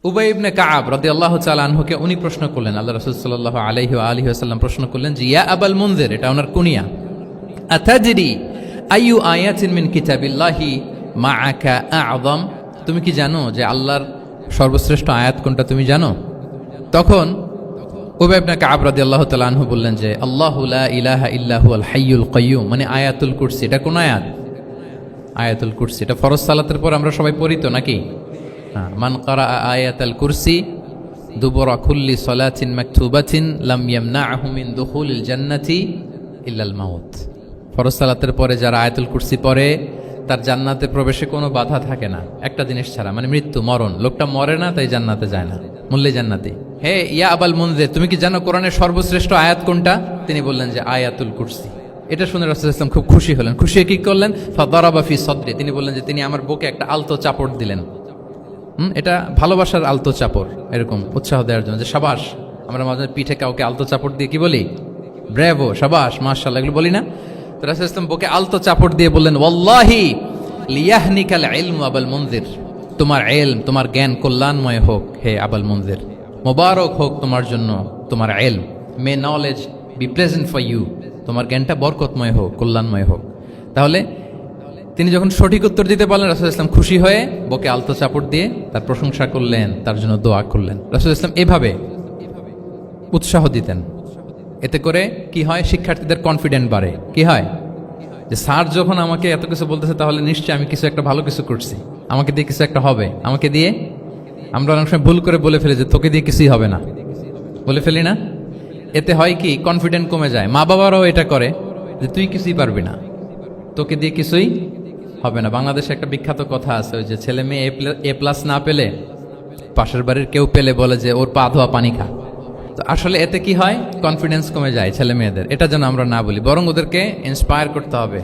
উবাই ইবনে কাআব রাদিয়াল্লাহু তাআলা আনহুকে উনি প্রশ্ন করলেন, আল্লাহ রাসূল সাল্লাল্লাহু আলাইহি ওয়া আলিহি ওয়াসাল্লাম প্রশ্ন করলেন যে ইয়া আবাল মুনজির, এটা ওনার কুনিয়া, আতাদরি আইয়ু আয়াতিন মিন কিতাবিল্লাহি মাআকা আ'যাম, তুমি কি জানো যে আল্লাহর সর্বশ্রেষ্ঠ আয়াত কোনটা তুমি জানো? তখন উবাই ইবনে কাআব রাদিয়াল্লাহু তাআলা আনহু বললেন যে আল্লাহু লা ইলাহা ইল্লা হুয়াল হাইয়ুল কাইয়্যুম, মানে আয়াতুল কুরসি। এটা কোন আয়াত? আয়াতুল কুরসি। এটা ফরজ সালাতের পর আমরা সবাই পড়ি তো নাকি? মান কারা আয়াতাল কুরসি দুবরা কুল্লি সালাতিন মাকতুবাতিন লাম ইয়ামনাহু মিন দুখুলিল জান্নাতি ইল্লাল মাউত। ফরজ সালাতের পরে যারা আয়াতুল কুরসি পড়ে তার জান্নাতে প্রবেশে কোনো বাধা থাকে না, একটা জিনিস ছাড়া, মানে মৃত্যু, মরণ। লোকটা মরে না তাই জান্নাতে যায় না, মূল্যে জান্নাতি। হে ইয়া আবাল মুনজির, তুমি কি জানো কোরআনের সর্বশ্রেষ্ঠ আয়াত কোনটা? তিনি বললেন যে আয়াতুল কুরসি। এটা শুনে রাসূলুল্লাহ সাল্লাল্লাহু আলাইহি ওয়াসাল্লাম খুব খুশি হলেন। খুশি হয়ে কি করলেন? ফাদারাবা ফি সদরি, তিনি বললেন যে তিনি আমার বুকে একটা আলতো চাপড় দিলেন। এটা ভালোবাসার আলতো চাপড়, এরকম উৎসাহ দেওয়ার জন্য যে সাবাস। আমরা মাঝে পিঠে কাউকে আলতো চাপড় দিয়ে কি বলি? ব্রেভো, সাবাস, মাশাআল্লাহ, এগুলো বলি না? তো রাসূলুল্লাহ সাল্লাল্লাহু আলাইহি ওয়াসাল্লাম বুকে আলতো চাপড় দিয়ে বললেন ওয়াল্লাহি লিয়াহনিকাল ইলমু আবাল মুনজির, তোমার ইলম, তোমার জ্ঞান কল্যাণময় হোক হে আবাল মুনজির, মোবারক হোক তোমার জন্য তোমার ইলম, may knowledge be present for you, তোমার জ্ঞানটা বরকতময় হোক, কল্যাণময় হোক। তাহলে তিনি যখন সঠিক উত্তর দিতে পারলেন, রাসূলুল্লাহ সাল্লাল্লাহু আলাইহি ওয়াসাল্লাম খুশি হয়ে বুকে আলতো চাপড় দিয়ে তার প্রশংসা করলেন, তার জন্য দোয়া করলেন। রাসূলুল্লাহ সাল্লাল্লাহু আলাইহি ওয়াসাল্লাম এভাবে উৎসাহ দিতেন। এতে করে কি হয়? শিক্ষার্থীদের কনফিডেন্ট বাড়ে। কি হয়? যে স্যার যখন আমাকে এত কিছু বলতেছে তাহলে নিশ্চয়ই আমি কিছু একটা ভালো কিছু করছি, আমাকে দিয়ে কিছু একটা হবে। আমাকে দিয়ে আমরা অনেক সময় ভুল করে বলে ফেলি যে তোকে দিয়ে কিছুই হবে না, বলে ফেলি না? এতে হয় কি? কনফিডেন্ট কমে যায়। মা বাবারাও এটা করে যে তুই কিছুই পারবি না, তোকে দিয়ে কিছুই হবে না। বাংলাদেশে একটা বিখ্যাত কথা আছে, ওই যে ছেলে মেয়ে এ প্লাস না পেলে পাশের বাড়ির কেউ পেলে বলে যে ওর পা ধোয়া পানি খা। তো আসলে এতে কি হয়? কনফিডেন্স কমে যায় ছেলে মেয়েদের। এটা যেন আমরা না বলি, বরং ওদেরকে ইন্সপায়ার করতে হবে,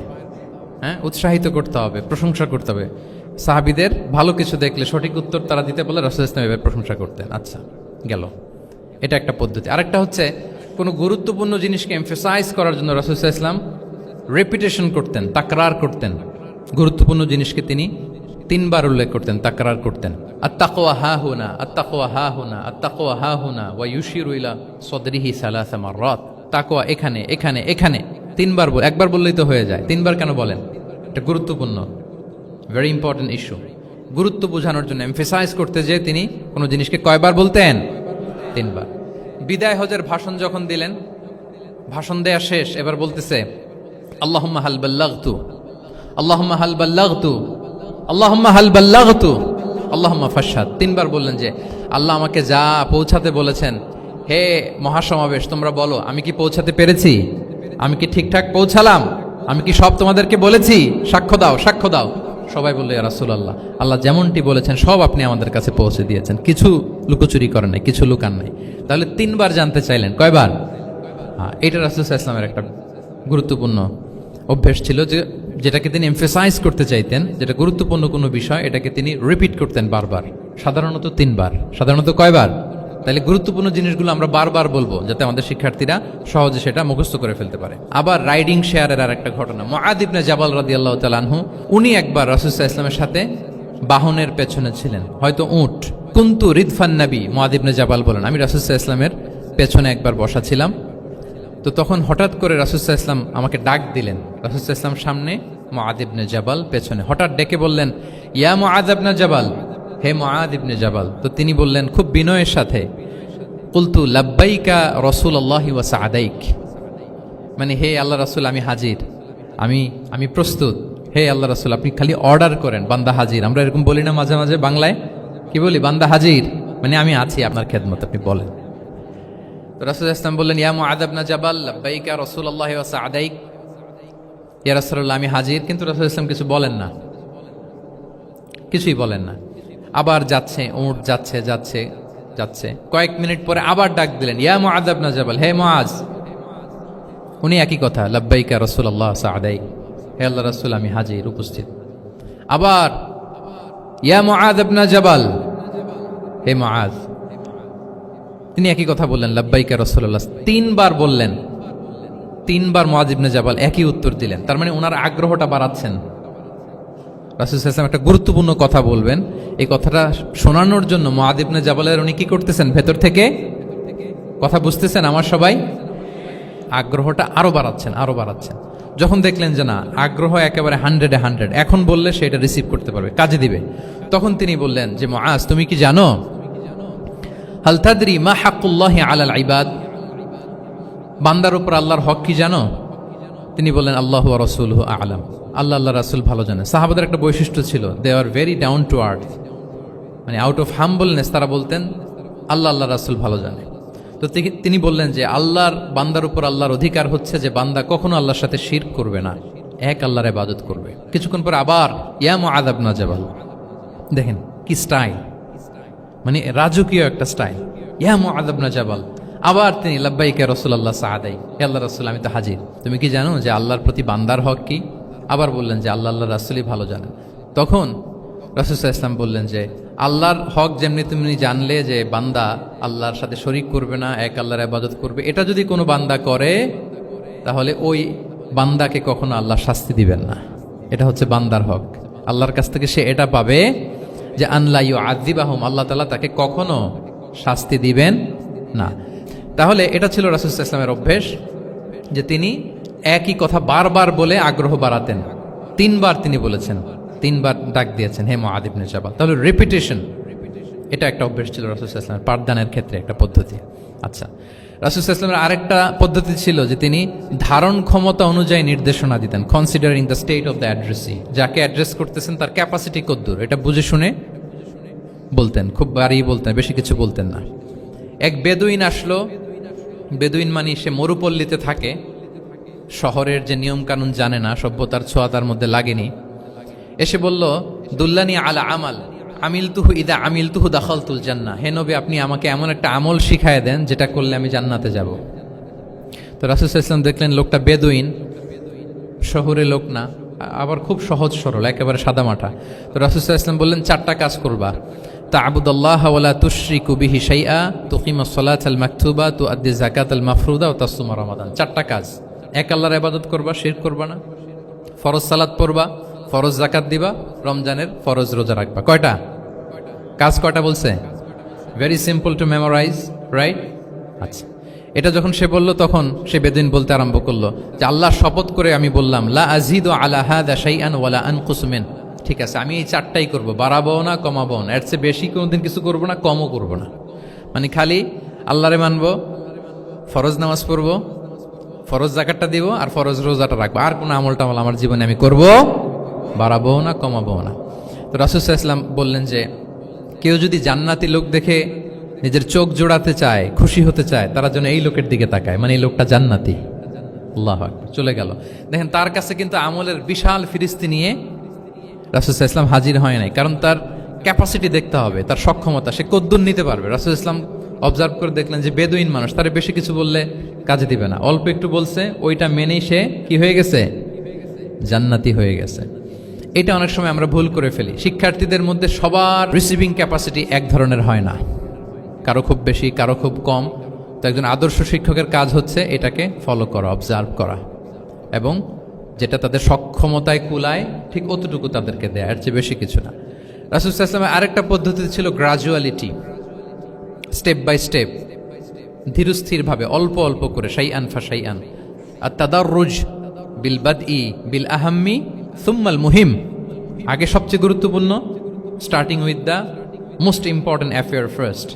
হ্যাঁ, উৎসাহিত করতে হবে, প্রশংসা করতে হবে। সাহাবীদের ভালো কিছু দেখলে সঠিক উত্তর তারা দিতে বলে রাসূলুল্লাহ সাল্লাল্লাহু আলাইহি ওয়াসাল্লাম প্রশংসা করতেন। আচ্ছা, গেল, এটা একটা পদ্ধতি। আরেকটা হচ্ছে কোনো গুরুত্বপূর্ণ জিনিসকে এমফাসাইজ করার জন্য রাসূলুল্লাহ সাল্লাল্লাহু আলাইহি ওয়াসাল্লাম রিপিটেশন করতেন, তাকরার করতেন। গুরুত্বপূর্ণ জিনিসকে তিনি 3 বার উল্লেখ করতেন, তাকরার করতেন। আত-তাকওয়া হাহুনা, আত-তাকওয়া হাহুনা, আত-তাকওয়া হাহুনা ওয়া ইউশিরু ইলা সাদরিহি সালাসা মাররাত। তাকওয়া এখানে, এখানে, এখানে 3 বার। একবার বললেই তো হয়ে যায়, 3 বার কেন বলেন? এটা গুরুত্বপূর্ণ, ভেরি ইম্পর্টেন্ট ইস্যু। গুরুত্ব বোঝানোর জন্য এমফাসাইজ করতে যে তিনি কোনো জিনিসকে কয়বার বলতেন? 3 বার। বিদায় হজের ভাষণ যখন দিলেন, ভাষণ দেয়া শেষ, এবার বলতেছে আল্লাহুম্মা হাল বাল্লাগতু, আল্লাহুম্মা হাল বাল্লাগতু, আল্লাহুম্মা হাল বাল্লাগতু, আল্লাহুম্মা ফাশহাদ। 3 বার বললেন যে আল্লাহ আমাকে যা পৌঁছাতে বলেছেন, হে মহাসমাবেশ তোমরা বলো আমি কি পৌঁছাতে পেরেছি? আমি কি ঠিকঠাক পৌঁছালাম? আমি কি সব তোমাদেরকে বলেছি? সাক্ষ্য দাও, সাক্ষ্য দাও। সবাই বললো ইয়া রাসূলুল্লাহ, আল্লাহ যেমনটি বলেছেন সব আপনি আমাদের কাছে পৌঁছে দিয়েছেন, কিছু লুকোচুরি করেন নাই, কিছু লুকান নাই। তাহলে 3 বার জানতে চাইলেন, কয়বার? এটা রাসূলুল্লাহ সাল্লাল্লাহু আলাইহি ওয়াসাল্লামের একটা গুরুত্বপূর্ণ অভ্যেস ছিল, যেটাকে তিনি এমফাসাইজ করতে চাইতেন, যেটা গুরুত্বপূর্ণ কোনো বিষয় এটাকে তিনি রিপিট করতেন বারবার, সাধারণত 3 বার। সাধারণত কয়বার? তাহলে গুরুত্বপূর্ণ জিনিসগুলো আমরা বারবার বলবো যাতে আমাদের শিক্ষার্থীরা সহজে সেটা মুখস্থ করে ফেলতে পারে। আবার রাইডিং শেয়ারের আর একটা ঘটনা, মুআয ইবনে জাবাল রাদিয়াল্লাহু তাআলা আনহু, উনি একবার রাসূল সাল্লাল্লাহু আলাইহি ওয়াসাল্লামের সাথে বাহনের পেছনে ছিলেন, হয়তো উট। কুনতু রিদফান নবী, মুআয ইবনে জাবাল বলেন আমি রাসূল সাল্লাল্লাহু আলাইহি ওয়াসাল্লামের পেছনে একবার বসা ছিলাম। তো তখন হঠাৎ করে রাসূল সাল্লাল্লাহু আলাইহি ওয়াসাল্লাম আমাকে ডাক দিলেন। রাসূল সাল্লাল্লাহু আলাইহি ওয়াসাল্লাম সামনে, মুআয ইবনে জাবাল পেছনে। হঠাৎ ডেকে বললেন ইয়া মুআয ইবনে জাবাল, হে মুআয ইবনে জাবাল। তো তিনি বললেন খুব বিনয়ের সাথে, কুলতু লাব্বাইকা রাসূলুল্লাহি ওয়া সা'দাইক, মানে হে আল্লাহ রাসূল আমি হাজির, আমি প্রস্তুত। হে আল্লাহ রাসূল আপনি খালি অর্ডার করেন, বান্দা হাজির। আমরা এরকম বলি না মাঝে মাঝে বাংলায়? কি বলি? বান্দা হাজির, মানে আমি আছি আপনার খেদমত, আপনি বলেন। তো রাসূল সাল্লাল্লাহু আলাইহি ওয়াসাল্লাম বললেন ইয়া মুআয ইবনে জাবাল লাব্বাইকা রাসূলুল্লাহি ওয়া সা'দাইক, ইয়া রাসূলুল্লাহ আমি হাজির। কিন্তু রাসূল সাল্লাল্লাহু আলাইহি ওয়াসাল্লাম কিছু বলেন না, কিছুই বলেন না। আবার যাচ্ছে, উট যাচ্ছে যাচ্ছে যাচ্ছে, কয়েক মিনিট পরে আবার ডাক দিলেন ইয়া মুআয ইবনে জাবাল, হে মুআয। উনি একই কথা, লাব্বাইকা রাসূলুল্লাহ সা'দাইক, হে আল্লাহ রাসূল আমি হাজির, উপস্থিত। আবার ইয়া মুআয ইবনে জাবাল, হে মুআয। তিনি একই কথা বললেন লাব্বাইকা রাসূলুল্লাহ, 3 বার বললেন। 3 বার মুআয ইবনে জাবাল একই উত্তর দিলেন। তার মানে ওনার আগ্রহটা বাড়াচ্ছেন। রাসূল সাল্লাল্লাহু আলাইহি ওয়াসাল্লাম একটা গুরুত্বপূর্ণ কথা বলবেন, এই কথাটা শোনানোর জন্য মুআয ইবনে জাবালের উনি কি করতেছেন, ভেতর থেকে কথা বুঝতেছেন আমার সবাই, আগ্রহটা আরো বাড়াচ্ছেন। যখন দেখলেন যে না, আগ্রহ একেবারে 100-এ 100, এখন বললে সে এটা রিসিভ করতে পারবে, কাজে দিবে, তখন তিনি বললেন যে মুআজ, তুমি কি জানো, হাল তাদরি মা হাক্কুল্লাহি আলাল ইবাদ, বান্দার উপর আল্লাহর হক কি জানো? তিনি বললেন আল্লাহু ওয়া রাসূলুহু আ'লাম, আল্লাহ রাসূল ভালো জানেন। সাহাবাদের একটা বৈশিষ্ট্য ছিল, they are very down to earth, মানে আউট অফ হাম্বলনেস তারা বলতেন আল্লাহ রাসূল ভালো জানে। তো তিনি বললেন যে আল্লাহর বান্দার উপর আল্লাহর অধিকার হচ্ছে যে বান্দা কখনো আল্লাহর সাথে শিরক করবে না, এক আল্লাহর ইবাদত করবে। কিছুক্ষণ পর আবার ইয়া মুআয ইবনে জাবাল, দেখেন কি স্টাইল, মানে রাজকীয় একটা স্টাইল, ইয়া মুআয ইবনে জাবাল, আবার তিনি লাব্বাইক ইয়া রাসূলুল্লাহ সাআদাই, হে আল্লাহর রাসূল আমি তো হাজির, তুমি কি জানো যে আল্লাহর প্রতি বান্দার হক কি? আবার বললেন যে আল্লাহর রাসূলই ভালো জানেন। তখন রাসূল সাল্লাল্লাহু আলাইহি ওয়াসাল্লাম বললেন যে আল্লাহর হক যেমনি তুমি জানলে যে বান্দা আল্লাহর সাথে শরীক করবে না, এক আল্লাহর ইবাদত করবে, এটা যদি কোনো বান্দা করে তাহলে ওই বান্দাকে কখনো আল্লাহ শাস্তি দিবেন না। এটা হচ্ছে বান্দার হক, আল্লাহর কাছ থেকে সে এটা পাবে যে আনলা ইউআযিবাহুম, আল্লাহ তাআলা তাকে কখনো শাস্তি দিবেন না। তাহলে এটা ছিল রাসূল সাল্লাল্লাহু আলাইহি ওয়াসাল্লামের অভ্যেস যে তিনি একই কথা বারবার বলে আগ্রহ বাড়াতেন। 3 বার তিনি বলেছেন, 3 বার ডাক দিয়েছেন হে মুআয ইবনে জাবাল। তাহলে রিপিটেশন, এটা একটা অভ্যেস ছিল রাসূল সাল্লাল্লাহু আলাইহি ওয়াসাল্লামের, পাঠদানের ক্ষেত্রে একটা পদ্ধতি। আচ্ছা, রাসূল সাল্লাল্লাহু আলাইহি ওয়াসাল্লামের আরেকটা পদ্ধতি ছিল যে তিনি ধারণ ক্ষমতা অনুযায়ী নির্দেশনা দিতেন, considering the state of the addressee, যাকে অ্যাড্রেস করতেছেন তার ক্যাপাসিটি কতদূর, এটা বুঝে শুনে বলতেন, খুব বাড়িয়ে বলতেন, বেশি কিছু বলতেন না। এক বেদুইন আসলো, বেদুইন মানে সে মরুপল্লীতে থাকে, শহরের যে নিয়ম কানুন জানে না, সভ্যতার ছোঁয়া তার মধ্যে লাগেনি, এসে বলল দুল্লানি আলা আমাল আমিলতুহু ইদা আমিলতুহু দাখালতুল জান্নাহ, হে নবী আপনি আমাকে এমন একটা আমল শিখায় দেন যেটা করলে আমি জান্নাতে যাব। তো রাসূল সাল্লাল্লাহু আলাইহি ওয়াসাল্লাম দেখলেন লোকটা বেদুইন, শহরে লোক না, আবার খুব সহজ সরল, একেবারে সাদামাটা। তো রাসূল সাল্লাল্লাহু আলাইহি ওয়াসাল্লাম বললেন 4টা কাজ করবা, তা'বুদাল্লাহ ওয়া লা তুশরিকু বিহি শাইআ, তুকিমাস সালাতাল মাকতুবা, তুআদ্দি যাকাতাল মাফরুদা ওয়া তাসুমা রমাদান। 4টা কাজ, এক আল্লাহর ইবাদত করবা, শিরক করবা না, ফরজ সালাত পড়বা, ফরজ যাকাত দিবা, রমজানের ফরজ রোজা রাখবা। কয়টা কাজ? কয়টা বলছে? Very simple to memorise, right? আচ্ছা, এটা যখন সে বলল তখন সে বেদুইন বলতে আরম্ভ করলো যে আল্লাহর শপথ করে আমি বললাম লা আযীদু আলা হাযা শাইআন ওয়া লা আনকুসু মিন, ঠিক আছে আমি এই 4টাই করব, বাড়াবো না কমাবো না, এর চেয়ে বেশি কোনোদিন কিছু করব না, কমও করব না। মানে খালি আল্লাহরে মানবো, ফরজ নামাজ পড়বো, ফরজ যাকাতটা দিব, আর ফরজ রোজাটা রাখবো, আর কোনো আমল টামল আমার জীবনে আমি করব, বাড়াবো না কমাবো না। তো রাসূল সাল্লাল্লাহু আলাইহি ওয়াসাল্লাম বললেন যে কেউ যদি জান্নাতি লোক দেখে নিজের চোখ জোড়াতে চায়, খুশি হতে চায়, তারা যেন এই লোকের দিকে তাকায়, মানে এই লোকটা জান্নাতি। আল্লাহু আকবার, চলে গেল। দেখেন তার কাছে কিন্তু আমলের বিশাল ফিরিস্তি নিয়ে রাসূল সাল্লাল্লাহু আলাইহি ওয়াসাল্লাম হাজির হয় নাই, কারণ তার ক্যাপাসিটি দেখতে হবে, তার সক্ষমতা, সে কদ্দুর নিতে পারবে। রাসূল সাল্লাল্লাহু আলাইহি ওয়াসাল্লাম অবজার্ভ করে দেখলেন যে বেদুইন মানুষ, তারে বেশি কিছু বললে কাজে দিবে না, অল্প একটু বলছে, ওইটা মেনেই সে কি হয়ে গেছে, জান্নাতি হয়ে গেছে। এটা অনেক সময় আমরা ভুল করে ফেলি। শিক্ষার্থীদের মধ্যে সবার রিসিভিং ক্যাপাসিটি এক ধরনের হয় না, কারো খুব বেশি, কারো খুব কম। তো একজন আদর্শ শিক্ষকের কাজ হচ্ছে এটাকে ফলো করা, অবজার্ভ করা, এবং যেটা তাদের সক্ষমতায় কুলায় ঠিক অতটুকু তাদেরকে দেয়, এর চেয়ে বেশি কিছু না। রাসূল সাল্লাল্লাহু আলাইহি ওয়াসাল্লামের আরেকটা পদ্ধতি ছিল গ্রাজুয়ালিটি, স্টেপ বাই স্টেপ, ধীরস্থিরভাবে, অল্প অল্প করে, শাইআন ফাশাইআন, আর তাদাররুজ বিল বাদই বিল আহাম্মি সুম্মাল মুহিম, আগে সবচেয়ে গুরুত্বপূর্ণ, starting with the most important affair first,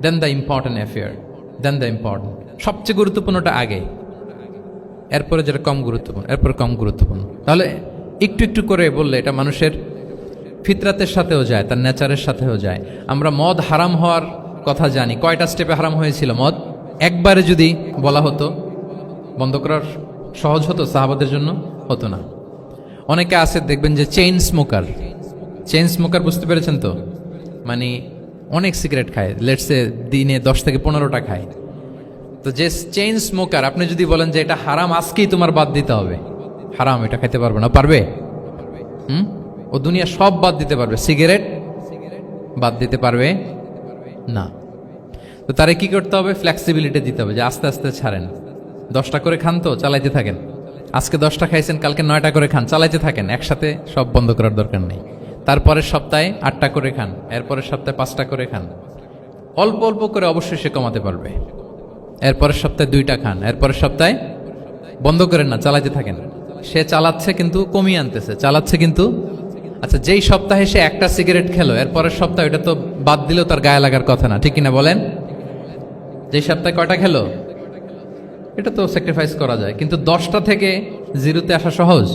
then the important affair, then the important, সবচেয়ে গুরুত্বপূর্ণটা আগে, এরপরে যেটা কম গুরুত্বপূর্ণ, এরপর কম গুরুত্বপূর্ণ। তাহলে একটু একটু করে বললে এটা মানুষের ফিতরাতের সাথেও যায়, তার নেচারের সাথেও যায়। আমরা মদ হারাম হওয়ার কথা জানি, কয়টা স্টেপে হারাম হয়েছিল মদ? একবারে যদি বলা হতো বন্ধ করার সহজ হতো, সাহাবাদের জন্য হতো না। অনেকে আছে দেখবেন যে চেইন স্মোকার, চেইন স্মোকার বুঝতে পেরেছেন তো, মানে অনেক সিগারেট খায়, লেটসে দিনে 10 থেকে 15টা খায়। তো যে চেইন স্মোকার, আপনি যদি বলেন যে এটা হারাম, আজকেই তোমার বাদ দিতে হবে, হারাম, এটা খাইতে পারবে না, পারবে? ও দুনিয়া সব বাদ দিতে পারবে, সিগারেট বাদ দিতে পারবে না। তো তারে কি করতে হবে? ফ্লেক্সিবিলিটি দিতে হবে, যে আস্তে আস্তে ছাড়েন, 10টা করে খান তো চালাইতে থাকেন, আজকে 10টা খাইছেন, কালকে 9টা করে খান, চালাইতে থাকেন, একসাথে সব বন্ধ করার দরকার নেই। তারপরের সপ্তাহে 8টা করে খান, এরপরের সপ্তাহে 5টা করে খান, অল্প অল্প করে অবশ্যই সে কমাতে পারবে। এরপরের সপ্তাহে 2টা খান, এরপরের সপ্তাহে বন্ধ করেন না, চালাইতে থাকেন। সে চালাচ্ছে কিন্তু কমিয়ে আনতেছে, চালাচ্ছে কিন্তু। আচ্ছা, যেই সপ্তাহে সে একটা সিগারেট খেলো, এরপরের সপ্তাহে ওটা তো বাদ দিলেও তার গায়ে লাগার কথা না, ঠিক কিনা বলেন? যেই সপ্তাহে কয়টা খেলো এটা তো স্যাক্রিফাইস করা যায়, কিন্তু 10টা থেকে 0-তে আসা সহজ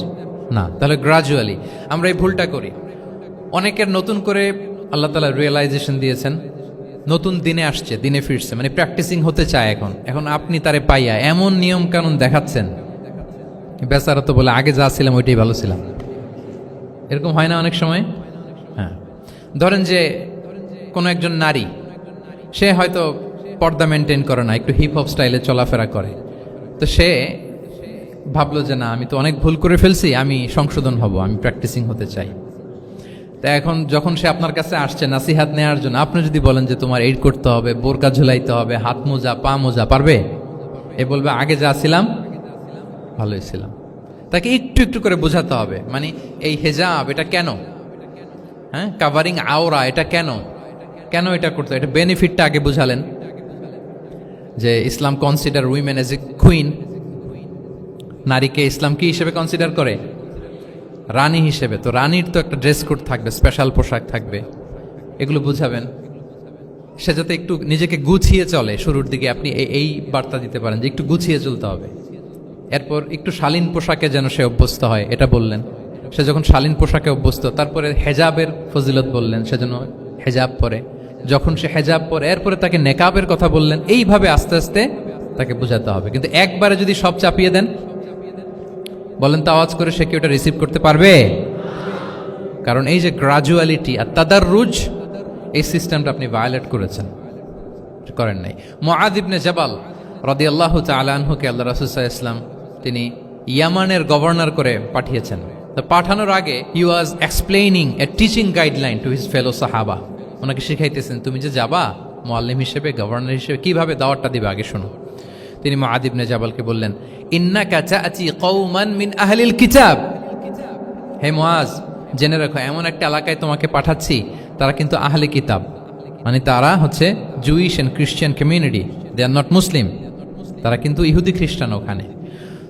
না। তাহলে গ্রাজুয়ালি আমরা এই ভুলটা করি। অনেকের নতুন করে আল্লাহ তাআলা রিয়েলাইজেশন দিয়েছেন, নতুন দিনে আসছে, দিনে ফিরছে, মানে প্র্যাকটিসিং হতে চায়। এখন আপনি তারে পাইয়া এমন নিয়ম কানুন দেখাচ্ছেন, বেচারা তো বলে আগে যা ছিলাম ওইটাই ভালো ছিলাম। এরকম হয় না অনেক সময়? হ্যাঁ, ধরেন যে কোনো একজন নারী, সে হয়তো পর্দা মেনটেন করে না, একটু হিপ হপ স্টাইলে চলাফেরা করে, তো সে ভাবলো যে না, আমি তো অনেক ভুল করে ফেলছি, আমি সংশোধন হব, আমি প্র্যাকটিসিং হতে চাই। তা এখন যখন সে আপনার কাছে আসছে নাসিহাত নেওয়ার জন্য, আপনি যদি বলেন যে তোমার এই করতে হবে, বোরকা ঝুলাইতে হবে, হাত মোজা পা মোজা, পারবে? এ বলবে আগে যা ছিলাম ভালোই ছিলাম। তাকে একটু একটু করে বোঝাতে হবে, মানে এই হেজাব এটা কেন, হ্যাঁ, কাভারিং আওরা এটা কেন, কেন এটা করতে, এটা বেনিফিটটা আগে বুঝালেন। যে Islam consider women as a queen, নারীকে ইসলাম কি হিসেবে কনসিডার করে? রানী হিসেবে। তো রানীর তো একটা ড্রেস কোড থাকবে, স্পেশাল পোশাক থাকবে, এগুলো বুঝাবেন। সে যাতে একটু নিজেকে গুছিয়ে চলে, শুরুর দিকে আপনি এই বার্তা দিতে পারেন যে একটু গুছিয়ে চলতে হবে। এরপর একটু শালীন পোশাকে যেন সে অভ্যস্ত হয়, এটা বললেন। সে যখন শালীন পোশাকে অভ্যস্ত, তারপরে হেজাবের ফজিলত বললেন, সে যেন হেজাব পরে। যখন সে হেজাব পরে, এরপরে তাকে নেকাবের কথা বললেন। এইভাবে আস্তে আস্তে তাকে বোঝাতে হবে। কিন্তু একবারে যদি সব চাপিয়ে দেন, বলেন তো আওয়াজ করে, সে কি ওটা রিসিভ করতে পারবে? কারণ এই যে গ্রাজুয়ালিটি আর তাদাররুজ, এই সিস্টেমটা আপনি ভায়োলেট করেছেন, করেন নাই। মুআয ইবনে জাবাল রাদিয়াল্লাহু তাআলা আনহুকে আল্লাহ রাসূল সাল্লাল্লাহু আলাইহি ওয়াসাল্লাম তিনি ইয়ামানের গভর্নর করে পাঠিয়েছেন। তো পাঠানোর আগে he was explaining a teaching guideline to his fellow সাহাবা। ওনাকে শিখাইতেছেন, তুমি যে যাবা মুআল্লিম হিসেবে, গভর্নর হিসেবে, কিভাবে দাওয়াতটা দিবে আগে শোনো। তিনি মুআয ইবনে জাবালকে বললেন, ইন্নাকা তা'তি কওমান মিন আহলিল কিতাব। হে মুআয, জেনে রাখো, এমন একটা এলাকায় তোমাকে পাঠাচ্ছি, তারা কিন্তু আহলে কিতাব, মানে তারা হচ্ছে Jewish and Christian community, they are not Muslim, তারা কিন্তু ইহুদি খ্রিস্টান ওখানে।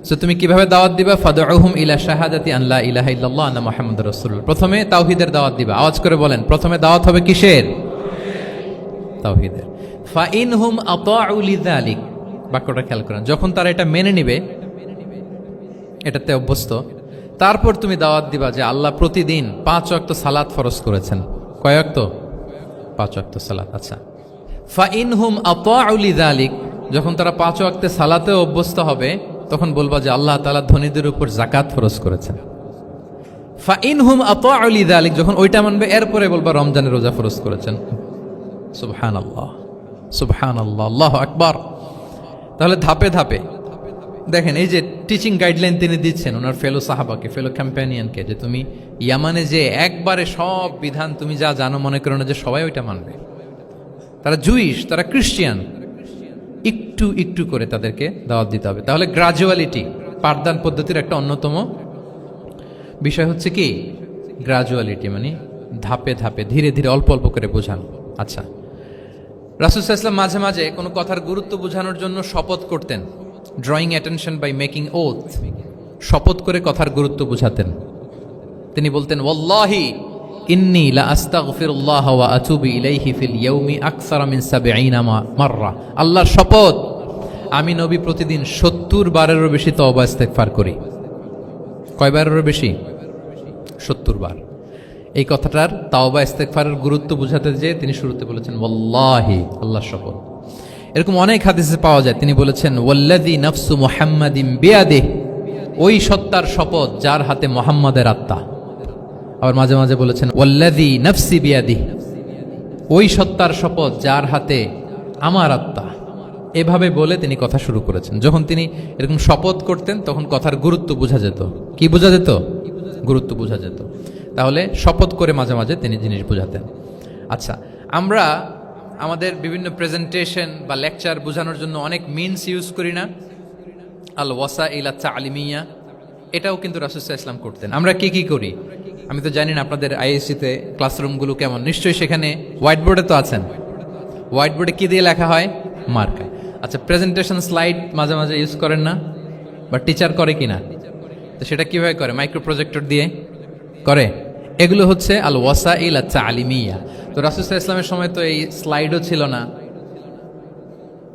সো তুমি কিভাবে দাওয়াত দিবা? ফাদউহুম ইলা শাহাদাতি আন লা ইলাহা ইল্লাল্লাহ আন্না মুহাম্মাদুর রাসূলুল্লাহ। প্রথমে তাওহীদের দাওয়াত দিবা। আওয়াজ করে বলেন, প্রথমে দাওয়াত হবে কিসের? তাওহীদের। ফাইনহুম আতাউ লিযালিক, বাক্যটা খেয়াল করেন। যখন তারা এটা মেনে নিবে, এটাতে অভ্যস্ত, তারপর তুমি দাওয়াত দিবা যে আল্লাহ প্রতিদিন 5 ওয়াক্ত সালাত ফরজ করেছেন। কয় ওয়াক্ত? 5 ওয়াক্ত সালাত। আচ্ছা, ফাইনহুম আতাউ লিযালিক, যখন তারা 5 ওয়াক্তে সালাতে অভ্যস্ত হবে, তখন বলবা যে আল্লাহ তাআলা ধনীদের উপর যাকাত ফরজ করেছেন। ফাইনহুম আতাউ লিযালিক, যখন ওইটা মানবে, এরপরে বলবা রমজানের রোজা ফরজ করেছেন। সুবহানাল্লাহ, সুবহানাল্লাহ, আল্লাহু আকবার। তাহলে ধাপে ধাপে দেখেন, এই যে টিচিং গাইডলাইন তিনি দিচ্ছেন ওনার ফেলো সাহাবাকে, ফেলো ক্যাম্পেনিয়নকে, যে তুমি ইয়ামানে যে একবারে সব বিধান তুমি যা জানো, মনে করো না যে সবাই ওইটা মানবে। তারা জুইশ, তারা ক্রিশ্চিয়ান, একটু একটু করে তাদেরকে দাওয়াত দিতে হবে। তাহলে গ্রাজুয়ালিটি পাঠদান পদ্ধতির একটা অন্যতম বিষয় হচ্ছে কি? গ্রাজুয়ালিটি, মানে ধাপে ধাপে, ধীরে ধীরে, অল্প অল্প করে বোঝানো। আচ্ছা, রাসূল সাল্লাল্লাহু আলাইহি ওয়াসাল্লাম মাঝে মাঝে কোনো কথার গুরুত্ব বোঝানোর জন্য শপথ করতেন। Drawing attention by making oath, শপথ করে কথার গুরুত্ব বুঝাতেন। তিনি বলতেন, ওয়াল্লাহি ইন্নী লা আস্তাগফিরুল্লাহ ওয়া আতুবু ইলাইহি ফিল ইয়াউমি আকসারা মিন ৭০ মাররা। আল্লাহর শপথ, আমি নবী প্রতিদিন ৭০ বারেরও বেশি তওবা ইস্তেগফার করি। কয় বারেরও বেশি? ৭০ বার। এই কথাটার তাওবা ইস্তেগফারের গুরুত্ব বুঝাতে যে তিনি শুরুতে বলেছেন ওয়াল্লাহি, আল্লাহর শপথ। এরকম অনেক হাদিসে পাওয়া যায়, তিনি বলেছেন ওয়াল্লাযী নাফসু মুহাম্মাদিন বিয়াদিহি, ওই সত্তার শপথ যার হাতে মুহাম্মাদের আত্মা। আবার মাঝে মাঝে বলেছেন ওয়াল্লাযী নাফসি বিয়াদিহি, ওই সত্তার শপথ যার হাতে আমার আত্মা। এভাবে বলে তিনি কথা শুরু করেছেন। যখন তিনি এরকম শপথ করতেন, তখন কথার গুরুত্ব বোঝা যেত। কি বোঝা যেত? গুরুত্ব বোঝা যেত। তাহলে শপথ করে মাঝে মাঝে তিনি জিনিস বোঝাতেন। আচ্ছা, আমরা আমাদের বিভিন্ন প্রেজেন্টেশন বা লেকচার বোঝানোর জন্য অনেক মিনস ইউজ করি না? আল ওয়াসাইল আত তালিমিয়া, এটাও কিন্তু রাসূল সাল্লাল্লাহু আলাইহি ওয়াসাল্লাম করতেন। আমরা কি কি করি আমি তো জানি না আপনাদের আইএসসিতে ক্লাসরুমগুলো কেমন, নিশ্চয়ই সেখানে হোয়াইট বোর্ডে তো আছেন। হোয়াইট বোর্ডে কি দিয়ে লেখা হয়? মার্কায়। আচ্ছা, প্রেজেন্টেশন স্লাইড মাঝে মাঝে ইউজ করেন না? বা টিচার করে কিনা? তো সেটা কিভাবে করে? মাইক্রো প্রজেক্টর দিয়ে করে। এগুলো হচ্ছে আল ওয়াসাইল আত-তালিমিয়া। তো রাসূল সাল্লাল্লাহু আলাইহি ওয়াসাল্লামের সময় তো এই স্লাইডও ছিল না,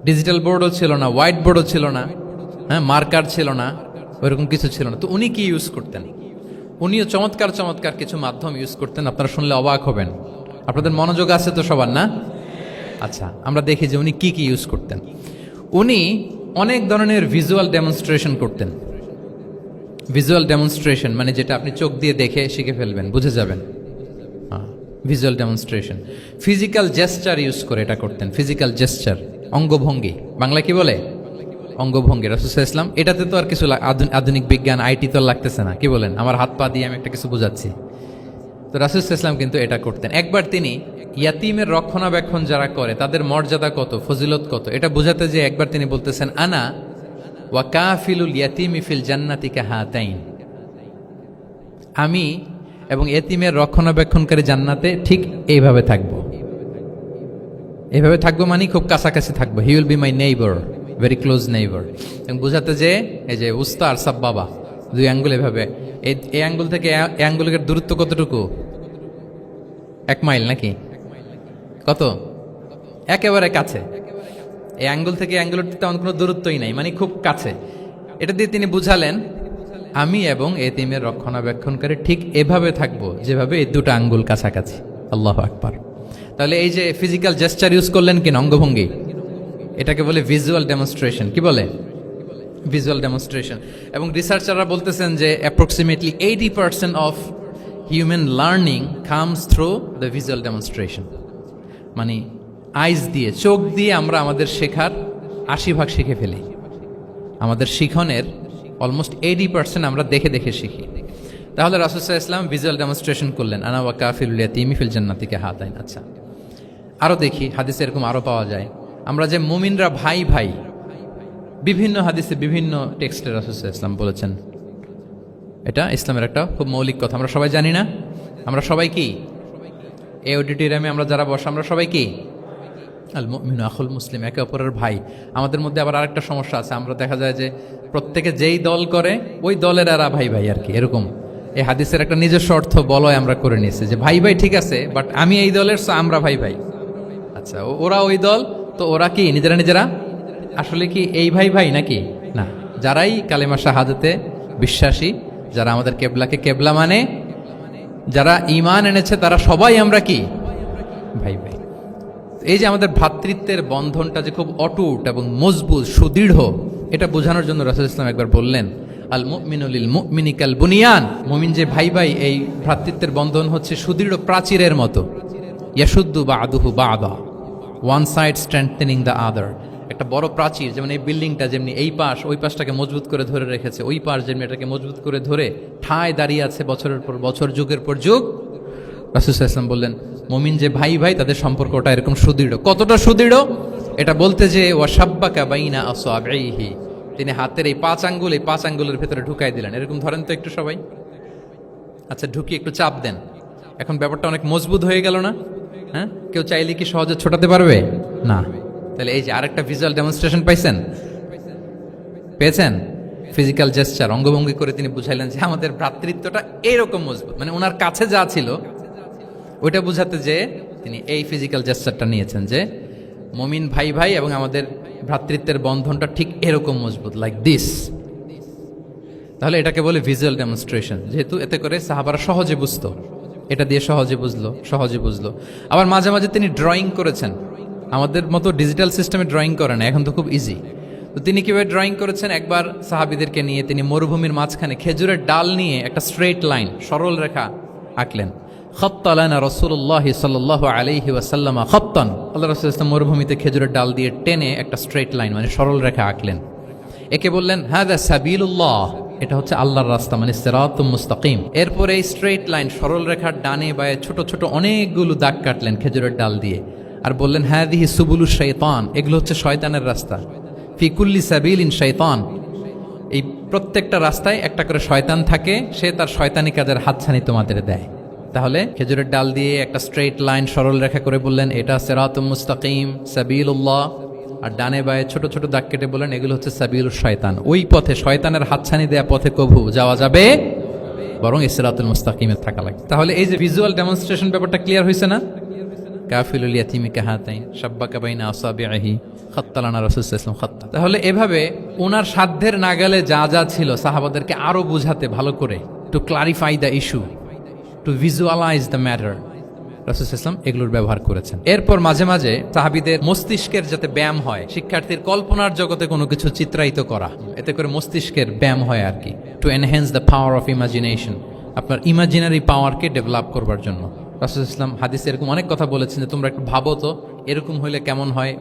ডিজিটাল বোর্ডও ছিল না, হোয়াইট বোর্ডও ছিল না, হ্যাঁ, মার্কার ছিল না, ওইরকম কিছু ছিল না। তো উনি কি ইউজ করতেন? উনিও চমৎকার চমৎকার কিছু মাধ্যম ইউজ করতেন, আপনারা শুনলে অবাক হবেন। আপনাদের মনোযোগ আছে তো সবার, না? আচ্ছা, আমরা দেখি যে উনি কি কি ইউজ করতেন। উনি অনেক ধরনের ভিজুয়াল ডেমনস্ট্রেশন করতেন। ভিজুয়াল ডেমনস্ট্রেশন মানে যেটা আপনি চোখ দিয়ে দেখে শিখে ফেলবেন, বুঝে যাবেন। Visual demonstration. Physical gesture use করে এটা করতেন। ফিজিক্যাল জেস্টার, অঙ্গভঙ্গি, বাংলা কি বলে? অঙ্গভঙ্গি। রাসূল সাল্লাল্লাহু আলাইহি ওয়াসাল্লাম, এটাতে তো আর কিছু আধুনিক বিজ্ঞান আইটি তো লাগতেছে না, কি বলেন? আমার হাত পা দিয়ে আমি একটা কিছু বোঝাচ্ছি। তো রাসূল সাল্লাল্লাহু আলাইহি ওয়াসাল্লাম কিন্তু এটা করতেন। একবার তিনি ইয়াতিমের রক্ষণাবেক্ষণ যারা করে তাদের মর্যাদা কত, ফজিলত কত, এটা বোঝাতে যে একবার তিনি বলতেছেন, আনা ওয়া কাফিলুল ইয়াতিমি ফিল জান্নাতি কাহাতাইন, আমি এবং এতিমের রক্ষণাবেক্ষণকারী জান্নাতে ঠিক এইভাবে থাকবো। এইভাবে থাকবো মানে খুব কাছাকাছি থাকবো। He will be my neighbour, very close neighbour. এবং বোঝাতে যে এই যে উস্তা আর সাব্বাবা, দুই আঙ্গুল এভাবে, এই আঙ্গুল থেকে এই আঙ্গুলের দূরত্ব কতটুকু? 1 মাইল নাকি কত? একেবারে কাছে। এই আঙ্গুল থেকে আঙ্গুলের তেমন কোনো দূরত্বই নাই, মানে খুব কাছে। এটা দিয়ে তিনি বুঝালেন, আমি এবং এতিমের রক্ষণাবেক্ষণকারী ঠিক এভাবে থাকবো যেভাবে এই দুটো আঙ্গুল কাছাকাছি। আল্লাহু আকবার। তাহলে এই যে ফিজিক্যাল জেস্টার ইউজ করলেন কিনা, অঙ্গভঙ্গি, এটাকে বলে ভিজুয়াল ডেমনস্ট্রেশন। কি বলে? Visual demonstration. এবং রিসার্চাররা বলতেছেন যে approximately 80% of human learning comes through the visual demonstration. মানে আইজ দিয়ে, চোখ দিয়ে আমরা আমাদের শেখার 80% শিখে ফেলি। আমাদের শিখনের অলমোস্ট 80% আমরা দেখে দেখে শিখি। তাহলে রাসূল সাল্লাল্লাহু আলাইহি ওয়াসাল্লাম ভিজুয়াল ডেমনস্ট্রেশন করলেন, আনা ওয়া কাফিলুল ইয়াতীমি ফিল জান্নাতি কাহাতাইন। আচ্ছা, আরও দেখি হাদিসে এরকম আরও পাওয়া যায়। আমরা যে মুমিনরা ভাই ভাই, বিভিন্ন হাদিসে বিভিন্ন টেক্সটে রাসূল সাল্লাল্লাহু আলাইহি ওয়াসাল্লাম বলেছেন। এটা ইসলামের একটা খুব মৌলিক কথা, আমরা সবাই জানি না? আমরা সবাই কি এই অডিটোরিয়ামে আমরা যারা বসে আমরা সবাই কি? আল মুমিনু আখুল মুসলিম, একে অপরের ভাই। আমাদের মধ্যে আবার আরেকটা সমস্যা আছে, আমরা দেখা যায় যে প্রত্যেকে যেই দল করে ওই দলের এরা ভাই ভাই আর কি, এরকম। এই হাদিসের একটা নিজস্ব অর্থ বলয় আমরা করে নিয়েছি যে ভাই ভাই ঠিক আছে, বাট আমি এই দলের, আমরা ভাই ভাই। আচ্ছা, ওরা ওই দল, তো ওরা কি নিজেরা নিজেরা আসলে কি এই ভাই ভাই নাকি? না। যারাই কালেমা শাহাদাতে বিশ্বাসী, যারা আমাদের কেবলাকে কেবলা মানে, যারা ঈমান এনেছে, তারা সবাই আমরা কি? ভাই ভাই। এই যে আমাদের ভ্রাতৃত্বের বন্ধনটা যে খুব অটুট এবং মজবুত, সুদৃঢ়, এটা বোঝানোর জন্য রাসূল ইসলাম একবার বললেন, আল মুমিনু লিল মুমিনি কাল বুনিয়ান, মুমিন যে ভাই ভাই, এই ভ্রাতৃত্বের বন্ধন হচ্ছে সুদৃঢ় প্রাচীরের মতো। ইয়াশুদ্দু বা'দুহু বা'দা, one side strengthening the other. একটা বড় প্রাচীর, যেমন এই বিল্ডিংটা যেমনি এই পাশ ওই পাশটাকে মজবুত করে ধরে রেখেছে, ওই পাশ যেমনি এটাকে মজবুত করে ধরে ঠায় দাঁড়িয়ে আছে বছরের পর বছর, যুগের পর যুগ। রাসূল সাল্লাল্লাহু আলাইহি ওয়াসাল্লাম বললেন, মুমিন যে ভাই ভাই তাদের সম্পর্কটা এরকম সুদৃঢ়। কতটা সুদৃঢ়? এটা বলতে যে ওয়াশাব্বাকা বাইনা আসওয়াবিহি, তিনি হাতের এই 5 আঙ্গুল, এই 5 আঙ্গুলের ভেতরে ঢুকাই দিলেন। এরকম ধরেন তো একটু সবাই। আচ্ছা, ঢুকিয়ে একটু চাপ দেন। এখন ব্যাপারটা অনেক মজবুত হয়ে গেল না? হ্যাঁ, কেউ চাইলে কি সহজে ছোটাতে পারবে? না। তাহলে এই যে আরেকটা ভিজুয়াল ডেমনস্ট্রেশন পাইছেন, পেয়েছেন? ফিজিক্যাল জেস্চার, অঙ্গভঙ্গি করে তিনি বুঝাইলেন যে আমাদের ভ্রাতৃত্বটা এইরকম মজবুত। মানে ওনার কাছে যা ছিল ওইটা বুঝাতে যে তিনি এই ফিজিক্যাল জেস্চারটা নিয়েছেন যে মুমিন ভাই ভাই এবং আমাদের ভ্রাতৃত্বের বন্ধনটা ঠিক এরকম মজবুত, লাইক দিস। তাহলে এটাকে বলে ভিজুয়াল ডেমনস্ট্রেশন, যেহেতু এতে করে সাহাবারা সহজে বুঝতো, এটা দিয়ে সহজে বুঝলো। আবার মাঝে মাঝে তিনি ড্রয়িং করেছেন, আমাদের মতো ডিজিটাল সিস্টেমে ড্রয়িং করে না, এখন তো খুব ইজি। তো তিনি কিভাবে ড্রয়িং করেছেন, একবার সাহাবীদেরকে নিয়ে তিনি মরুভূমির মাঝখানে খেজুরের ডাল নিয়ে একটা স্ট্রেট লাইন, সরল রেখা আঁকলেন। খাত্তা লানা রাসূলুল্লাহ সাল্লাল্লাহু আলাইহি ওয়াসাল্লাম খাত্তান, আল্লাহ রাসূল সাল্লাল্লাহু মরুভূমিতে খেজুরের ডাল দিয়ে টেনে একটা স্ট্রেট লাইন, মানে সরল রেখা আঁকলেন। একে বললেন হাযা সাবিলুল্লাহ, এটা হচ্ছে আল্লাহর রাস্তা, মানে সিরাতুম মুস্তাকিম। এরপর এই স্ট্রেট লাইন, সরল রেখার ডানে বায়ে ছোট ছোট অনেকগুলো দাগ কাটলেন খেজুরের ডাল দিয়ে, আর বললেন হাযিহি সুবুলুশ শাইতান, এগুলো হচ্ছে শয়তানের রাস্তা। ফি কুল্লি সাবিলিন শাইতান, এই প্রত্যেকটা রাস্তায় একটা করে শয়তান থাকে, সে তার শয়তানি কাজের হাতছানি তোমাদের দেয়। তাহলে খেজুরের ডাল দিয়ে একটা স্ট্রেইট লাইন সরল রেখা করে বললেন এটা সিরাতুল মুস্তাকিম সাবিলুল্লাহ, আর ডানে বায়ে ছোট ছোট দাগ কেটে বললেন এগুলো হচ্ছে সাবিলুশ শয়তান। ওই পথে শয়তানের হাতছানি দেয়া পথে কভু যাওয়া যাবে, বরং সিরাতুল মুস্তাকিমে থাকা লাগবে। তাহলে এই যে ভিজুয়াল ডেমনস্ট্রেশন ব্যাপারটা ক্লিয়ার হয়েছে না? কাফিলুল ইয়াতীমি কাহাতাইন শাব্বাকা বাইনা আসাবিহি খাত্তালানা রাসূল সাল্লাল্লাহু আলাইহি ওয়াসাল্লাম খাত্তা। তাহলে এভাবে ওনার সাধ্যের নাগালে যা যা ছিল সাহাবাদেরকে আরো বুঝাতে, ভালো করে to clarify the issue, to visualise the matter, রাসূল সাল্লাল্লাহু আলাইহি ওয়াসাল্লাম এগুলোর ব্যবহার করেছেন। এরপর মাঝে মাঝে সাহাবীদের মস্তিষ্কের যাতে ব্যায়াম হয়, শিক্ষার্থীর কল্পনার জগতে কোনো কিছু চিত্রায়িত করা, এতে করে মস্তিষ্কের ব্যায়াম হয় আর কি, to enhance the power of imagination, আপনার ইমাজিনারি পাওয়ারকে ডেভেলপ করবার জন্য। রাসূল সাল্লাল্লাহু আলাইহি ওয়াসাল্লাম হাদিসে এরকম অনেক কথা বলেছেন যে তোমরা একটু ভাবো তো, এরকম হইলে কেমন হয়,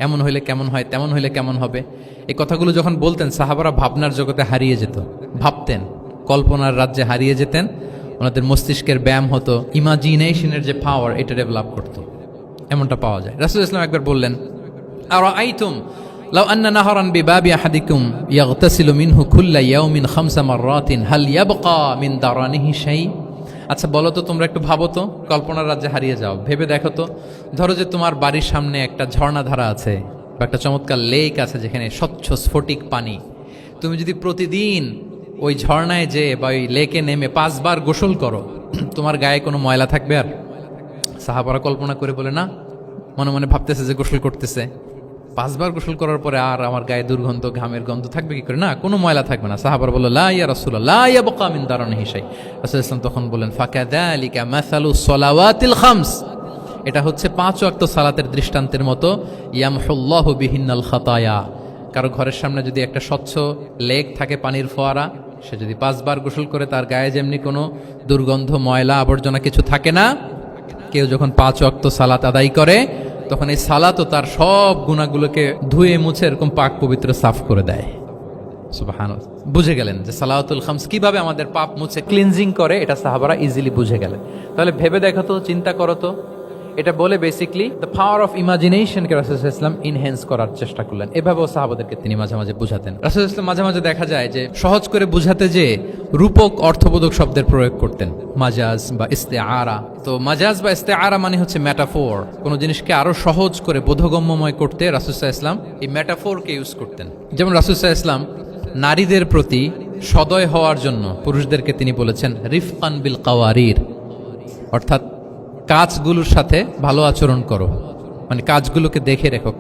এমন হইলে কেমন হয়, তেমন হইলে কেমন হবে। এই কথাগুলো যখন বলতেন সাহাবারা ভাবনার জগতে হারিয়ে যেত, ভাবতেন, কল্পনার রাজ্যে হারিয়ে যেতেন, ওনাদের মস্তিষ্কের ব্যায়াম হতো, ইমাজিনেশনের যে পাওয়ার এটা ডেভেলপ করতো, এমনটা পাওয়া যায়। রাসূল ইসলাম একবার বললেন আরাআইতুম লাউ আন্না নাহরান বিবাবি আহাদিকুম ইয়াগতাসিলু মিনহু কুল্লা ইয়াউমিন খামসা মাররাতিন হাল ইয়াবকা মিন দারানিহি শাই। আচ্ছা বলো তো, তোমরা একটু ভাবো তো, কল্পনার রাজ্যে হারিয়ে যাও, ভেবে দেখো তো, ধরো যে তোমার বাড়ির সামনে একটা ঝর্ণাধারা আছে বা একটা চমৎকার লেক আছে যেখানে স্বচ্ছ স্ফটিক পানি, তুমি যদি প্রতিদিন ওই ঝর্ণায় যে বা ওই লেকে নেমে 5 বার গোসল করো, তোমার গায়ে কোনো ময়লা থাকবে আর? সাহাবারা কল্পনা করে বলে না, মনে মনে ভাবতেছে যে গোসল করতেছে, 5 বার গোসল করার পরে আর আমার গায়ে দুর্গন্ধ, ঘামের গন্ধ থাকবে কি করে? না, কোনো ময়লা থাকবে না। সাহাবারা বলল লা ইয়া রাসূলুল্লাহ লা ইয়াবকা মিন দারানিহি শাই। রাসূল ইসলাম তখন বলেন ফাকাযালিকা মাসালু সলাওয়াতিল খামস, এটা হচ্ছে 5 ওয়াক্ত সালাতের দৃষ্টান্তের মতো, ইয়ামহুল্লাহু বিহিন্নাল খাতায়া। কারো ঘরের সামনে যদি একটা স্বচ্ছ লেক থাকে, পানির ফোয়ারা, সে যদি 5 বার গোসল করে তার গায়ে যেমনি কোনো দুর্গন্ধ, ময়লা, আবর্জনা কিছু থাকে না, কেউ যখন 5 ওয়াক্ত সালাত আদায় করে তখন এই সালাতও তার সব গুনাহগুলোকে ধুয়ে মুছে এরকম পাক পবিত্র সাফ করে দেয়। সুবহানাল্লাহ। বুঝে গেলেন যে সালাওয়াতুল খামস কিভাবে আমাদের পাপ মুছে ক্লিনজিং করে, এটা সাহাবারা ইজিলি বুঝে গেলেন। তাহলে ভেবে দেখো তো, চিন্তা করো তো, এটা বলে বেসিকলি দ্য পাওয়ার অফ ইমাজিনেশনকে রাসূল সাল্লাল্লাহু আলাইহি ওয়াসাল্লাম ইনহ্যান্স করার চেষ্টা করলেন। এভাবেও সাহাবাদেরকে তিনি মাঝে মাঝে বুঝাতেন। রাসূল সাল্লাল্লাহু আলাইহি ওয়াসাল্লাম মাঝে মাঝে দেখা যায় যে সহজ করে বুঝাতে যে রূপক অর্থবোধক শব্দের প্রয়োগ করতেন, মাজাজ বা ইস্তেআরা। তো মাজাজ বা ইস্তেআরা মানে হচ্ছে মেটাফোর, কোনো জিনিসকে আরো সহজ করে বোধগম্যময় করতে রাসূল সাল্লাল্লাহু আলাইহি ওয়াসাল্লাম এই মেটাফোরকে ইউজ করতেন। যেমন রাসূল সাল্লাল্লাহু আলাইহি ওয়াসাল্লাম নারীদের প্রতি সদয় হওয়ার জন্য পুরুষদেরকে তিনি বলেছেন রিফকান বিল কাওয়ারির, অর্থাৎ কাঁচগুলোর সাথে ভালো আচরণ করো, মানে কাঁচগুলোকে দেখে রেখো।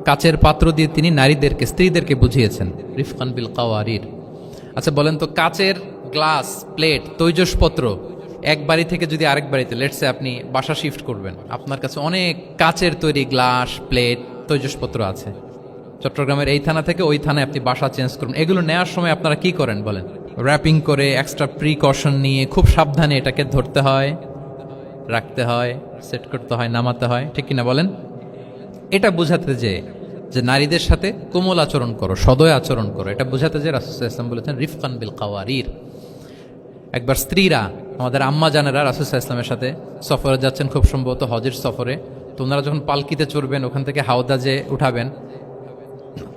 কাঁচের পাত্র দিয়ে তিনি নারীদেরকে, স্ত্রীদেরকে বুঝিয়েছেন রিফকান বিল কাওয়ারির। আচ্ছা বলেন তো, কাঁচের গ্লাস, প্লেট, তৈজসপত্র এক বাড়ি থেকে যদি আরেক বাড়িতে, লেটসে আপনি বাসা শিফট করবেন, আপনার কাছে অনেক কাঁচের তৈরি গ্লাস, প্লেট, তৈজসপত্র আছে। চট্টগ্রামের এই থানা থেকে ওই থানায় আপনি বাসা চেঞ্জ করুন, এগুলো নেওয়ার সময় আপনারা কি করেন বলেন? র্যাপিং করে, এক্সট্রা প্রিকশন নিয়ে খুব সাবধানে এটাকে ধরতে হয়, রাখতে হয়, সেট করতে হয়, নামাতে হয়, ঠিক কিনা বলেন? এটা বোঝাতে যে নারীদের সাথে কোমল আচরণ করো, সদয় আচরণ করো, এটা বোঝাতে যে রাসূল সাল্লাল্লাহু আলাইহি ওয়াসাল্লাম বলেছেন রিফকান বিল কাওয়ারির। একবার স্ত্রীরা, আমাদের আম্মা জানেরা রাসূল সাল্লাল্লাহু আলাইহি ওয়াসাল্লামের সাথে সফরে যাচ্ছেন, খুব সম্ভবত হজের সফরে। তো ওনারা যখন পালকিতে চড়বেন, ওখান থেকে হাওদাজে উঠাবেন,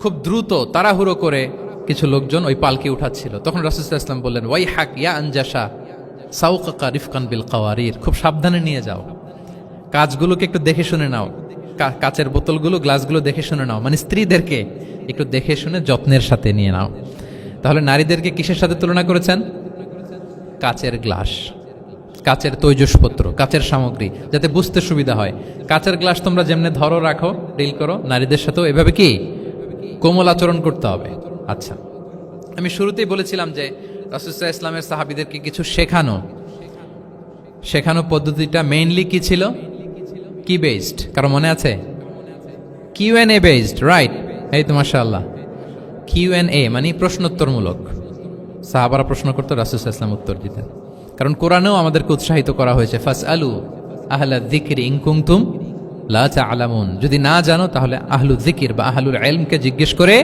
খুব দ্রুত তাড়াহুড়ো করে কিছু লোকজন ওই পালকি উঠাচ্ছিল। তখন রাসূল সাল্লাল্লাহু আলাইহি ওয়াসাল্লাম বললেন ওয়াই হাক ইয়া আনজাসা সাউকাকা রিফকান বিল কাওয়ারির, খুব সাবধানে নিয়ে যাও, কাজগুলোকে একটু দেখে শুনে নাও, কাচের বোতলগুলো, গ্লাসগুলো দেখে শুনে নাও, মানে স্ত্রীদেরকে একটু দেখে শুনে যত্নের সাথে নিয়ে নাও। তাহলে নারীদেরকে কিসের সাথে তুলনা করেছেন? কাচের গ্লাস, কাচের তৈজসপত্র, কাচের সামগ্রী, যাতে বুঝতে সুবিধা হয়। কাচের গ্লাস তোমরা যেমনে ধরো, রাখো, ডিল করো, নারীদের সাথেও এভাবে কি কোমল আচরণ করতে হবে। আচ্ছা, আমি শুরুতেই বলেছিলাম যে রাসূল সাল্লাল্লাহু আলাইহি ওয়াসাল্লামের সাহাবীদেরকে কিছু শেখানো পদ্ধতিটা মেইনলি কি ছিল? কি বেসড? কারো মনে আছে? Q and A based, right? এই তো মাশাআল্লাহ। কিউএনএ মানে প্রশ্নোত্তরমূলক। সাহাবারা প্রশ্ন করতো, রাসূল সাল্লাল্লাহু আলাইহি ওয়াসাল্লাম উত্তর দিতেন। কারণ কোরআনেও আমাদেরকে উৎসাহিত করা হয়েছে ফাসআলু আহলা যিকরি ইন কুনতুম লা তা'লামুন, যদি না জানো তাহলে আহলু যিকির বা আহলুল ইলমকে জিজ্ঞেস করে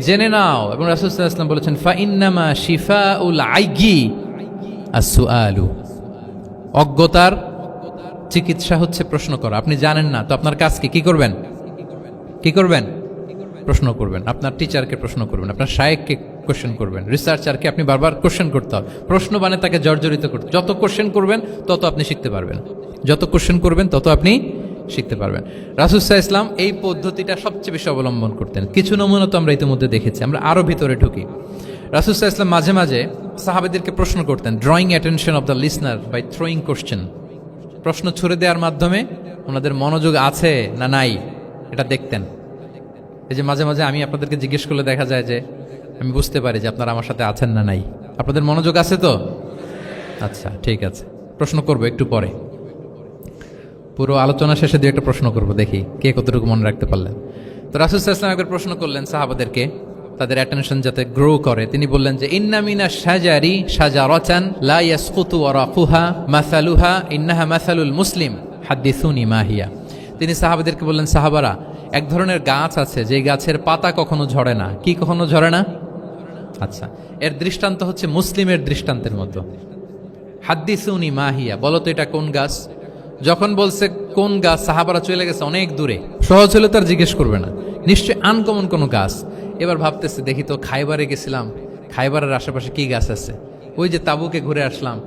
জেনে নাও। এবং রাসূল সাল্লাল্লাহু আলাইহি ওয়াসাল্লাম বলেছেন ফা ইন্নামা শিফাউল আইয়ি আস-সুআলু, অজ্ঞতার চিকিৎসা হচ্ছে প্রশ্ন করা। আপনি জানেন না তো আপনার কাজ কি করবেন? প্রশ্ন করবেন। আপনার টিচারকে প্রশ্ন করবেন, আপনার শায়েখকে কোশ্চেন করবেন। রিসার্চারকে আপনি বারবার কোশ্চেন করতে হবে, প্রশ্ন বানে তাকে জর্জরিত করতে। যত কোশ্চেন করবেন তত আপনি শিখতে পারবেন, যত কোশ্চেন করবেন তত আপনি শিখতে পারবেন। রাসূল সাল্লাল্লাহু আলাইহি ওয়াসাল্লাম এই পদ্ধতিটা সবচেয়ে বেশি অবলম্বন করতেন। কিছু নমুনা তো আমরা ইতিমধ্যে দেখেছি। আমরা আরও ভিতরে ঢুকি। রাসূল সাল্লাল্লাহু আলাইহি ওয়াসাল্লাম মাঝে মাঝে সাহাবাদেরকে প্রশ্ন করতেন, drawing attention of the listener by throwing question. প্রশ্ন ছুড়ে দেওয়ার মাধ্যমে ওনাদের মনোযোগ আছে না নাই এটা দেখতেন। এই যে মাঝে মাঝে আমি আপনাদেরকে জিজ্ঞেস করলে দেখা যায় যে আমি বুঝতে পারি যে আপনারা আমার সাথে আছেন না নাই। আপনাদের মনোযোগ আছে তো? আচ্ছা, ঠিক আছে, প্রশ্ন করব একটু পরে। পুরো আলোচনা শেষে দিয়ে একটা প্রশ্ন করব, দেখি কে কতটুকু মনে রাখতে পারলেন। তো রাসূল সাল্লাল্লাহু আলাইহি ওয়াসাল্লাম একবার প্রশ্ন করলেন সাহাবাদেরকে, তাদের অ্যাটেনশন যাতে গ্রো করে। তিনি বললেন যে ইন্না মিনা শাজারি শাজারাতান লা ইয়াসকুতু ওয়ারাকুহা মাসালুহা ইন্নাহা মাসালুল মুসলিম হাদিসুনি মা হিয়া। তিনি সাহাবাদেরকে বললেন, সাহাবারা, এক ধরনের গাছ আছে যে গাছের পাতা কখনো ঝরে না। কি কখনো ঝরে না? আচ্ছা, এর দৃষ্টান্ত হচ্ছে মুসলিমের দৃষ্টান্তের মতো। হাদিসুনি মা হিয়া, বলো তো এটা কোন গাছ? যখন বলছে কোন গাছ, সাহাবারা চলে গেছে অনেক দূরে। সহজ হলে তার জিজ্ঞেস করবে না, নিশ্চয়ই আনকমন কোনো গাছ। এবার ভাবতেছে, দেখি তো খাইবারে গেছিলাম, খাইবারের আশেপাশে কি গাছ আছে। ওই যে তাবুকে ঘুরে আসলাম,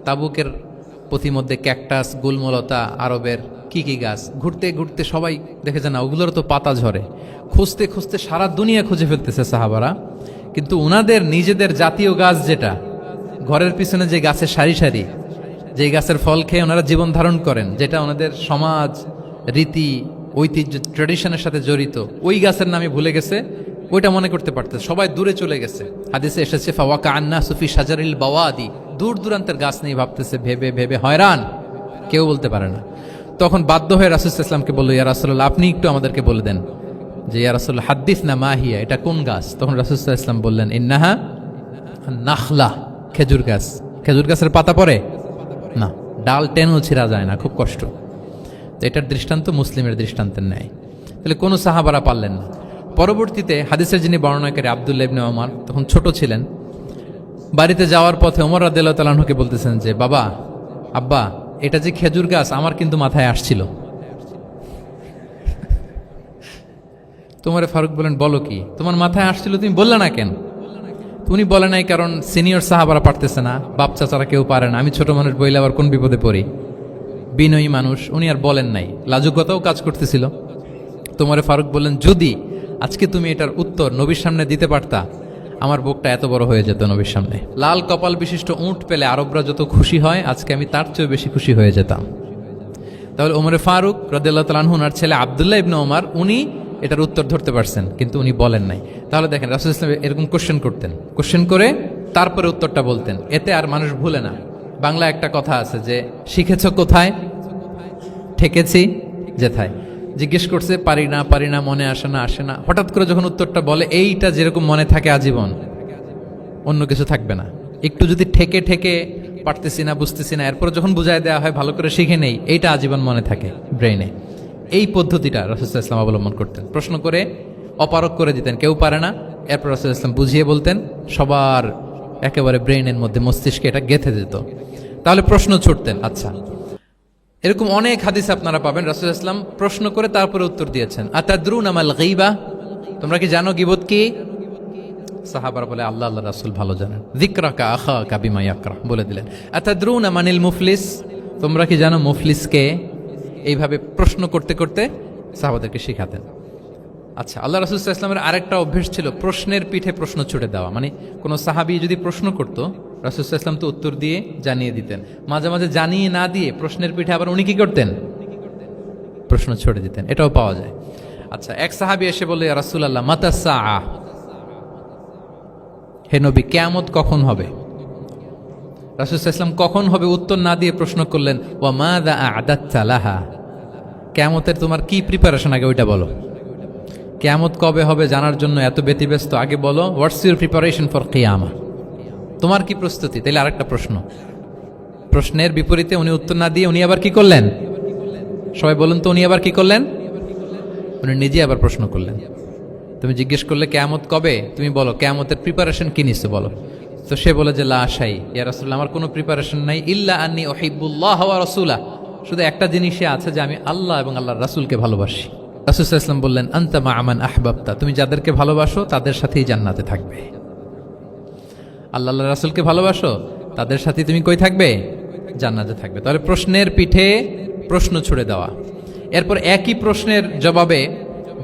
তাবুকের পথিমধ্যে ক্যাকটাস, গুলমলতা, আরবের কি কি গাছ। ঘুরতে ঘুরতে সবাই দেখেছে না ওগুলোর তো পাতা ঝরে। খুঁজতে খুঁজতে সারা দুনিয়া খুঁজে ফেলতেছে সাহাবারা, কিন্তু ওনাদের নিজেদের জাতীয় গাছ যেটা, ঘরের পিছনে যে গাছের সারি সারি, যে গাছের ফল খেয়ে ওনারা জীবন ধারণ করেন, যেটা ওনাদের সমাজ, রীতি, ঐতিহ্য, ট্র্যাডিশনের সাথে জড়িত, ওই গাছের নামে ভুলে গেছে। ওইটা মনে করতে পারতেছে, সবাই দূরে চলে গেছে। হাদিসে এসেছে ফাওয়াকা আন্না সুফি শাজারিল বাওয়াদি, দূর দূরান্তের গাছ নিয়ে ভাবতেছে, ভেবে ভেবে হয়রান, কেউ বলতে পারে না। তখন বাধ্য হয়ে রাসূল সাল্লাল্লাহু আলাইহি ওয়াসাল্লামকে বলল, ইয়া রাসূলুল্লাহ, আপনি একটু আমাদেরকে বলে দেন যে ইয়া রাসূলুল্লাহ হাদিসনা মা হিয়া, এটা কোন গাছ? তখন রাসূল সাল্লাল্লাহু আলাইহি ওয়াসাল্লাম বললেন, ইন্নাহা নাখলা, খেজুর গাছ। খেজুর গাছের পাতা পড়ে না, ডাল টেনেও ছিঁড়া যায় না, খুব কষ্ট। তো এটার দৃষ্টান্ত মুসলিমের দৃষ্টান্তের ন্যায়। তাহলে কোনো সাহাবারা পারলেন না। পরবর্তীতে হাদিসের যিনি বর্ণনাকারী আব্দুল্লাহ ইবনে ওমর তখন ছোট ছিলেন। বাড়িতে যাওয়ার পথে ওমর রাদিয়াল্লাহু তাআলা আনহুকে বলতেছেন যে, বাবা, আব্বা, এটা যে খেজুর গাছ আমার কিন্তু মাথায় আসছিল। তোমারে ফারুক বলেন, বলো কি, তোমার মাথায় আসছিল, তুমি বললে না কেন? উনি বলে নাই কারণ সিনিয়র সাহাবারা পারতেছে না, বাপ চাচারা কেউ পারে না, আমি ছোট মানুষ বইলে আবার কোন বিপদে পড়ি, বিনয়ী মানুষ, উনি আর বলেন নাই, লাজুকতাও কাজ করতেছিল। তোমারে ফারুক বললেন, যদি আজকে তুমি এটার উত্তর নবীর সামনে দিতে পারতা, আমার বুকটা এত বড় হয়ে যেত নবীর সামনে। লাল কপাল বিশিষ্ট উট পেলে আরবরা যত খুশি হয়, আজকে আমি তার চেয়ে বেশি খুশি হয়ে যেতাম। তাহলে ওমরে ফারুক রাদিয়াল্লাহু তাআলা আনহু, ওনার ছেলে আব্দুল্লাহ ইবনে ওমর, উনি এটার উত্তর ধরতে পারছেন, কিন্তু উনি বলেন নাই। তাহলে দেখেন রাসূল সাল্লাল্লাহু আলাইহি ওয়াসাল্লাম এরকম কোশ্চেন করতেন, কোশ্চেন করে তারপরে উত্তরটা বলতেন, এতে আর মানুষ ভুলে না। বাংলা একটা কথা আছে যে, শিখেছ কোথায়, ঠেকেছি যেথায়। জিজ্ঞেস করছে, পারি না, মনে আসে না, হঠাৎ করে যখন উত্তরটা বলে, এইটা যেরকম মনে থাকে আজীবন, অন্য কিছু থাকবে না। একটু যদি ঠেকে ঠেকে পারতেছি না, বুঝতেছি না, এরপর যখন বুঝাই দেওয়া হয়, ভালো করে শিখে নেই, এইটা আজীবন মনে থাকে ব্রেইনে। এই পদ্ধতিটা রাসূল সাল্লাল্লাহু আলাইহি ওয়াসাল্লাম অবলম্বন করতেন। প্রশ্ন করে অপারক করে দিতেন, কেউ পারে না, এরপর রাসূল সাল্লাল্লাহু আলাইহি ওয়াসাল্লাম বুঝিয়ে বলতেন, সবার একেবারে ব্রেইনের মধ্যে, মস্তিষ্কে এটা গেঁথে দিত। তাহলে প্রশ্ন ছুটতেন। আচ্ছা, এরকম অনেক হাদিস আপনারা পাবেন রাসূল সাল্লাল্লাহু আলাইহি ওয়াসাল্লাম প্রশ্ন করে তারপরে উত্তর দিয়েছেন। আতাদরুনা মাল গীবা, তোমরা কি জানো গীবত কি? সাহাবারা বলে, আল্লাহ আল্লাহ রাসূল ভালো জানেন। যিকরাকা আখাকা বিমা ইয়াকরা, বলে দিলেন। আতাদরুনা মানিল মুফলিস, তোমরা কি জানো মুফলিস কে? এইভাবে প্রশ্ন করতে করতে সাহাবাদেরকে শিখাতেন। আচ্ছা, আল্লাহ রাসূল সাল্লাল্লাহু আলাইহি ওয়াসাল্লামের আরেকটা অভ্যেস ছিল প্রশ্নের পিঠে প্রশ্ন ছুড়ে দেওয়া। মানে কোনো সাহাবী যদি প্রশ্ন করত, রাসূল সাল্লাল্লাহু আলাইহি ওয়াসাল্লাম তো উত্তর দিয়ে জানিয়ে দিতেন। মাঝে মাঝে জানিয়ে না দিয়ে প্রশ্নের পিঠে আবার উনি কি করতেন, প্রশ্ন ছুড়ে দিতেন। এটাও পাওয়া যায়। আচ্ছা, এক সাহাবী এসে বলে, ইয়া রাসূলুল্লাহ মাতা সাআ, হে নবী, কিয়ামত কখন হবে? রাসূল সাল্লাল্লাহু আলাইহি ওয়াসাল্লাম কখন হবে উত্তর না দিয়ে প্রশ্ন করলেন, ওয়া মাযা আ'দাততা লাহা, কিয়ামতের তোমার কি প্রিপারেশন, আগে ওইটা বলো। কিয়ামত কবে হবে জানার জন্য এত ব্যতিব্যস্ত, আগে বলো হোয়াটস ইউর প্রিপারেশন ফর কিয়ামা, তোমার কি প্রস্তুতি। তাইলে আরেকটা প্রশ্ন, প্রশ্নের বিপরীতে উনি উত্তর না দিয়ে উনি আবার কি করলেন? সবাই বলুন তো, উনি আবার কি করলেন? উনি নিজে আবার প্রশ্ন করলেন। তুমি জিজ্ঞেস করলে কিয়ামত কবে, তুমি বলো কিয়ামতের প্রিপারেশন কি নিছো বলো। তো সে বলে যে, লা শাই ইয়া রাসূলুল্লাহ, আমার কোনো প্রিপারেশন নাই, ইল্লা আন্নী উহিব্বুল্লাহ ওয়া রাসূলা, শুধু একটা জিনিসই আছে যে আমি আল্লাহ এবং আল্লাহর রাসূলকে ভালোবাসি। রাসূল সাল্লাল্লাহু আলাইহি ওয়াসাল্লাম বললেন, আনতা মা আমান আহবাবতা, তুমি যাদেরকে ভালোবাসো তাদের সাথেই জান্নাতে থাকবে। আল্লাহ রাসূলকে ভালোবাসো, তাদের সাথে তুমি কই থাকবে? জান্নাতে থাকবে। তাহলে প্রশ্নের পিঠে প্রশ্ন ছুড়ে দেওয়া। এরপর একই প্রশ্নের জবাবে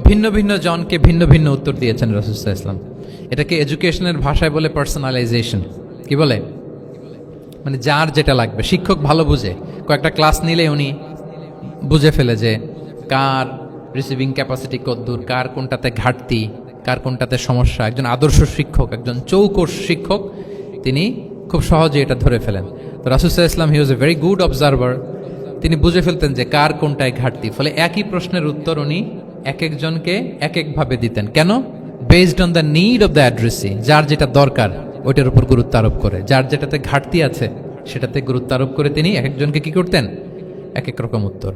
ভিন্ন ভিন্ন জনকে ভিন্ন ভিন্ন উত্তর দিয়েছেন রাসূল সাল্লাল্লাহু আলাইহি ওয়াসাল্লাম। এটাকে এডুকেশনের ভাষায় বলে পার্সোনালাইজেশন। কি বলে? মানে যার যেটা লাগবে। শিক্ষক ভালো বুঝে, কয়েকটা ক্লাস নিলে উনি বুঝে ফেলে যে কার রিসিভিং ক্যাপাসিটি কতদূর, কার কোনটাতে ঘাটতি, কার কোনটাতে সমস্যা। একজন আদর্শ শিক্ষক, একজন চৌকস শিক্ষক, তিনি খুব সহজে এটা ধরে ফেলেন। তো রাসূল সাল্লাল্লাহু আলাইহি ওয়াসাল্লাম হি was a very good observer. তিনি বুঝে ফেলতেন যে কার কোনটায় ঘাটতি। ফলে একই প্রশ্নের উত্তর উনি এক একজনকে এক একভাবে দিতেন। কেন? Based on the need of the addressee. যার যেটা দরকার ওইটার উপর গুরুত্ব আরোপ করে, যার যেটাতে ঘাটতি আছে সেটাতে গুরুত্ব আরোপ করে তিনি এক একজনকে কি করতেন? এক এক রকম উত্তর।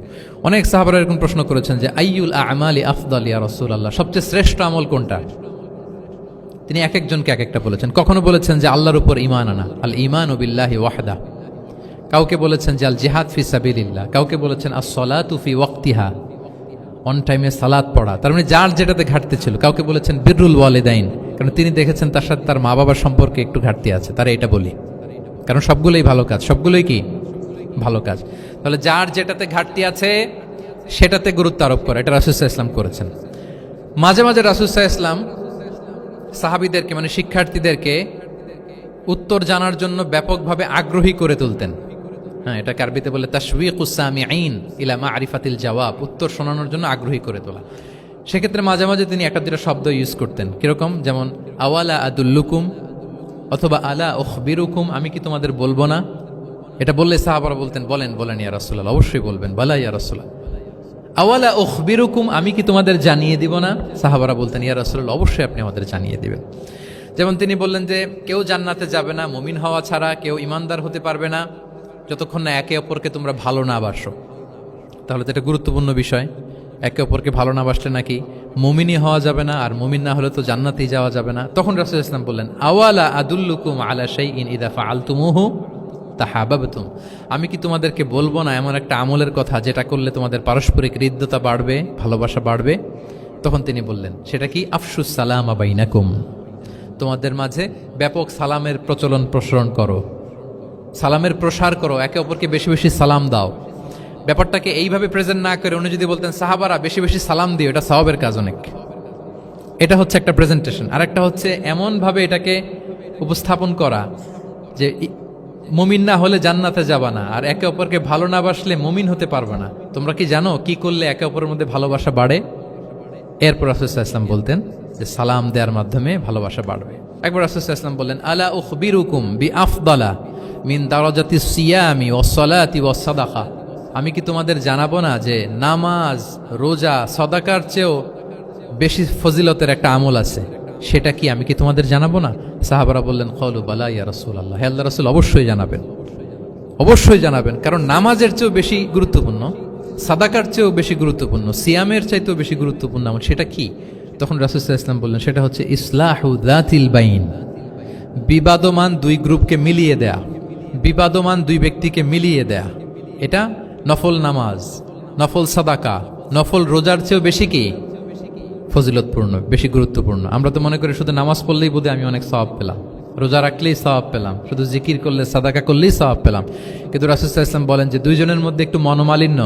অনেক সাহাবারা এরকম প্রশ্ন করেছেন যে আইয়ুল আ'মালি আফদাল ইয়া রাসূলুল্লাহ, সবচেয়ে শ্রেষ্ঠ আমল কোনটা? তিনি এক একজনকে এক একটা বলেছেন। কখনো বলেছেন যে আল্লাহর উপর ঈমান আনা, আল ঈমানু বিল্লাহি ওয়াহদা। কাউকে বলেছেন যে আল জিহাদ ফি সাবিলিল্লাহ, কাউকে বলেছেন আস-সালাতু ফি ওয়াক্তিহা, অন টাইমে সালাত পড়া। তার মানে যার যেটাতে ঘাটতি ছিল। কাউকে বলেছেন বিররুল ওয়ালিদাইন, কারণ তিনি দেখেছেন তার সাথে তার মা বাবার সম্পর্কে একটু ঘাটতি আছে, তারা এটা বলি, কারণ সবগুলোই ভালো কাজ, সবগুলোই কি ভালো কাজ। তাহলে যার যেটাতে ঘাটতি আছে সেটাতে গুরুত্ব আরোপ করে, এটা রাসূল সাল্লাল্লাহু আলাইহি ওয়াসাল্লাম করেছেন। মাঝে মাঝে রাসূল সাল্লাল্লাহু আলাইহি ওয়াসাল্লাম সাহাবীদেরকে মানে শিক্ষার্থীদেরকে উত্তর জানার জন্য ব্যাপকভাবে আগ্রহী করে তুলতেন। হ্যাঁ, এটাকে আরবিতে বলে তাশওয়ীকুস সামিঈন ইলা মা'রিফাতিল জাওয়াব, উত্তর শোনানোর জন্য আগ্রহী করে তোলা। সেক্ষেত্রে মাঝে মাঝে তিনি একটা দুটো শব্দ ইউজ করতেন। কিরকম? যেমন আওয়ালা আদুল্লুকুম, অথবা আলা উখবিরুকুম, আমি কি তোমাদের বলবো না? এটা বললে সাহাবারা বলতেন বলেন বলেন ইয়া রাসূলুল্লাহ, অবশ্যই বলবেন, বালা ইয়া রাসূলুল্লাহ। আওয়ালা উখবিরুকুম, আমি কি তোমাদের জানিয়ে দিব না? সাহাবারা বলতেন ইয়া রাসূলুল্লাহ, অবশ্যই আপনি আমাদের জানিয়ে দিবেন। যেমন তিনি বললেন যে কেউ জান্নাতে যাবে না মুমিন হওয়া ছাড়া, কেউ ইমানদার হতে পারবে না যতক্ষণ না একে অপরকে তোমরা ভালো না বাসো। তাহলে তো এটা গুরুত্বপূর্ণ বিষয়। একে অপরকে ভালো না বাসলে নাকি মুমিনই হওয়া যাবে না, আর মুমিন না হলে তো জান্নাতেই যাওয়া যাবে না। তখন রাসূল ইসলাম বললেন আওয়ালা আদুল্লুকুম আলা শাইইন ইযা ফাআলতুমুহু তাহাবাবতুম, আমি কি তোমাদেরকে বলবো না এমন একটা আমলের কথা যেটা করলে তোমাদের পারস্পরিক হৃদ্যতা বাড়বে, ভালোবাসা বাড়বে? তখন তিনি বললেন সেটা কি? আফশুস সালামা বাইনাকুম, তোমাদের মাঝে ব্যাপক সালামের প্রসারণ করো, সালামের প্রসার করো, একে অপরকে বেশি বেশি সালাম দাও। ব্যাপারটাকে এইভাবে প্রেজেন্ট না করে উনি যদি বলতেন সাহাবারা বেশি বেশি সালাম দিও, এটা সওয়াবের কাজ অনেক। এটা হচ্ছে একটা প্রেজেন্টেশন। আর একটা হচ্ছে এমনভাবে এটাকে উপস্থাপন করা যে মুমিন না হলে জান্নাতে যাবা না, আর একে অপরকে ভালো না বাসলে মুমিন হতে পারবে না। তোমরা কি জানো কি করলে একে অপরের মধ্যে ভালোবাসা বাড়ে? এরপর রাসূল সাল্লাল্লাহু আলাইহি ওয়াসাল্লাম বলতেন যে সালাম দেওয়ার মাধ্যমে ভালোবাসা বাড়বে। একবার রাসূল সাল্লাল্লাহু আলাইহি ওয়াসাল্লাম বললেন আলা উখবিরুকুম বিআফদালা মিন দারাজাতিস সিয়ামি ওয়াস সালাতি ওয়াস সাদাকা, আমি কি তোমাদের জানাবো না যে নামাজ, রোজা, সাদাকার চেয়েও বেশি ফজিলতের একটা আমল আছে, সেটা কি আমি কি তোমাদের জানাবো না? সাহাবারা বললেন ক্বালু বালা ইয়া রাসূলুল্লাহ, হে আল্লাহর রাসূল অবশ্যই জানাবেন, অবশ্যই জানাবেন। কারণ নামাজের চেয়েও বেশি গুরুত্বপূর্ণ, সাদাকার চেয়েও বেশি গুরুত্বপূর্ণ, সিয়ামের চাইতেও বেশি গুরুত্বপূর্ণ আমল, সেটা কি? তখন রাসূল সাল্লাল্লাহু আলাইহি ওয়াসাল্লাম বললেন সেটা হচ্ছে ইসলাহু যাতিল বাইন, বিবাদমান দুই গ্রুপকে মিলিয়ে দেয়া, বিবাদমান দুই ব্যক্তিকে মিলিয়ে দেয়া। এটা নফল নামাজ, নফল সাদাকা, নফল রোজার চেয়েও বেশি কি ফজিলতপূর্ণ, বেশি গুরুত্বপূর্ণ। আমরা তো মনে করি শুধু নামাজ পড়লেই বোধহয় আমি অনেক সওয়াব পেলাম, রোজা রাখলেই সওয়াব পেলাম, শুধু জিকির করলে সাদাকা করলেই সওয়াব পেলাম। কিন্তু রাসূল সাল্লাল্লাহু আলাইহি ওয়াসাল্লাম বলেন যে দুইজনের মধ্যে একটু মনোমালিন্য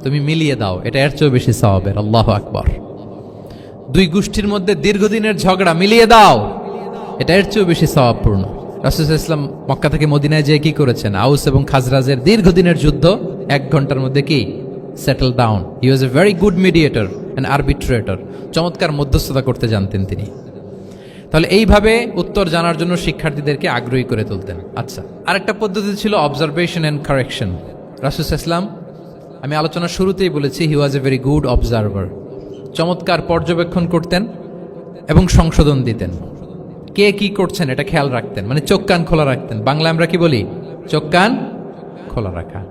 তুমি মিলিয়ে দাও, এটা এর চেয়েও বেশি সওয়াবের। আল্লাহু আকবার। দুই গোষ্ঠীর মধ্যে দীর্ঘদিনের ঝগড়া মিলিয়ে দাও, এটা এর চেয়েও বেশি সওয়াবপূর্ণ। রাসূল সাল্লাল্লাহু আলাইহি ওয়াসাল্লাম মক্কা থেকে মদিনায় যেয়ে কি করেছেন? আউস এবং খাজরাজের দীর্ঘদিনের যুদ্ধ 1 ঘন্টার মধ্যে কি settle down. He was a very good mediator and arbitrator, চমৎকার মধ্যস্থতা করতে জানতেন তিনি। তাহলে এইভাবে উত্তর জানার জন্য শিক্ষার্থীদেরকে আগ্রহী করে তুলতেন। আচ্ছা, আরেকটা পদ্ধতি ছিল অবজারভেশন অ্যান্ড কারেকশন। রাসূল সাল্লাল্লাহু আলাইহি ওয়াসাল্লাম, আমি আলোচনার শুরুতেই বলেছি, হি was a very good observer, চমৎকার পর্যবেক্ষণ করতেন এবং সংশোধন দিতেন। কে কি করছেন এটা খেয়াল রাখতেন, মানে চোখ কান খোলা রাখতেন। বাংলা আমরা কি বলি? চোখ কান খোলা রাখা।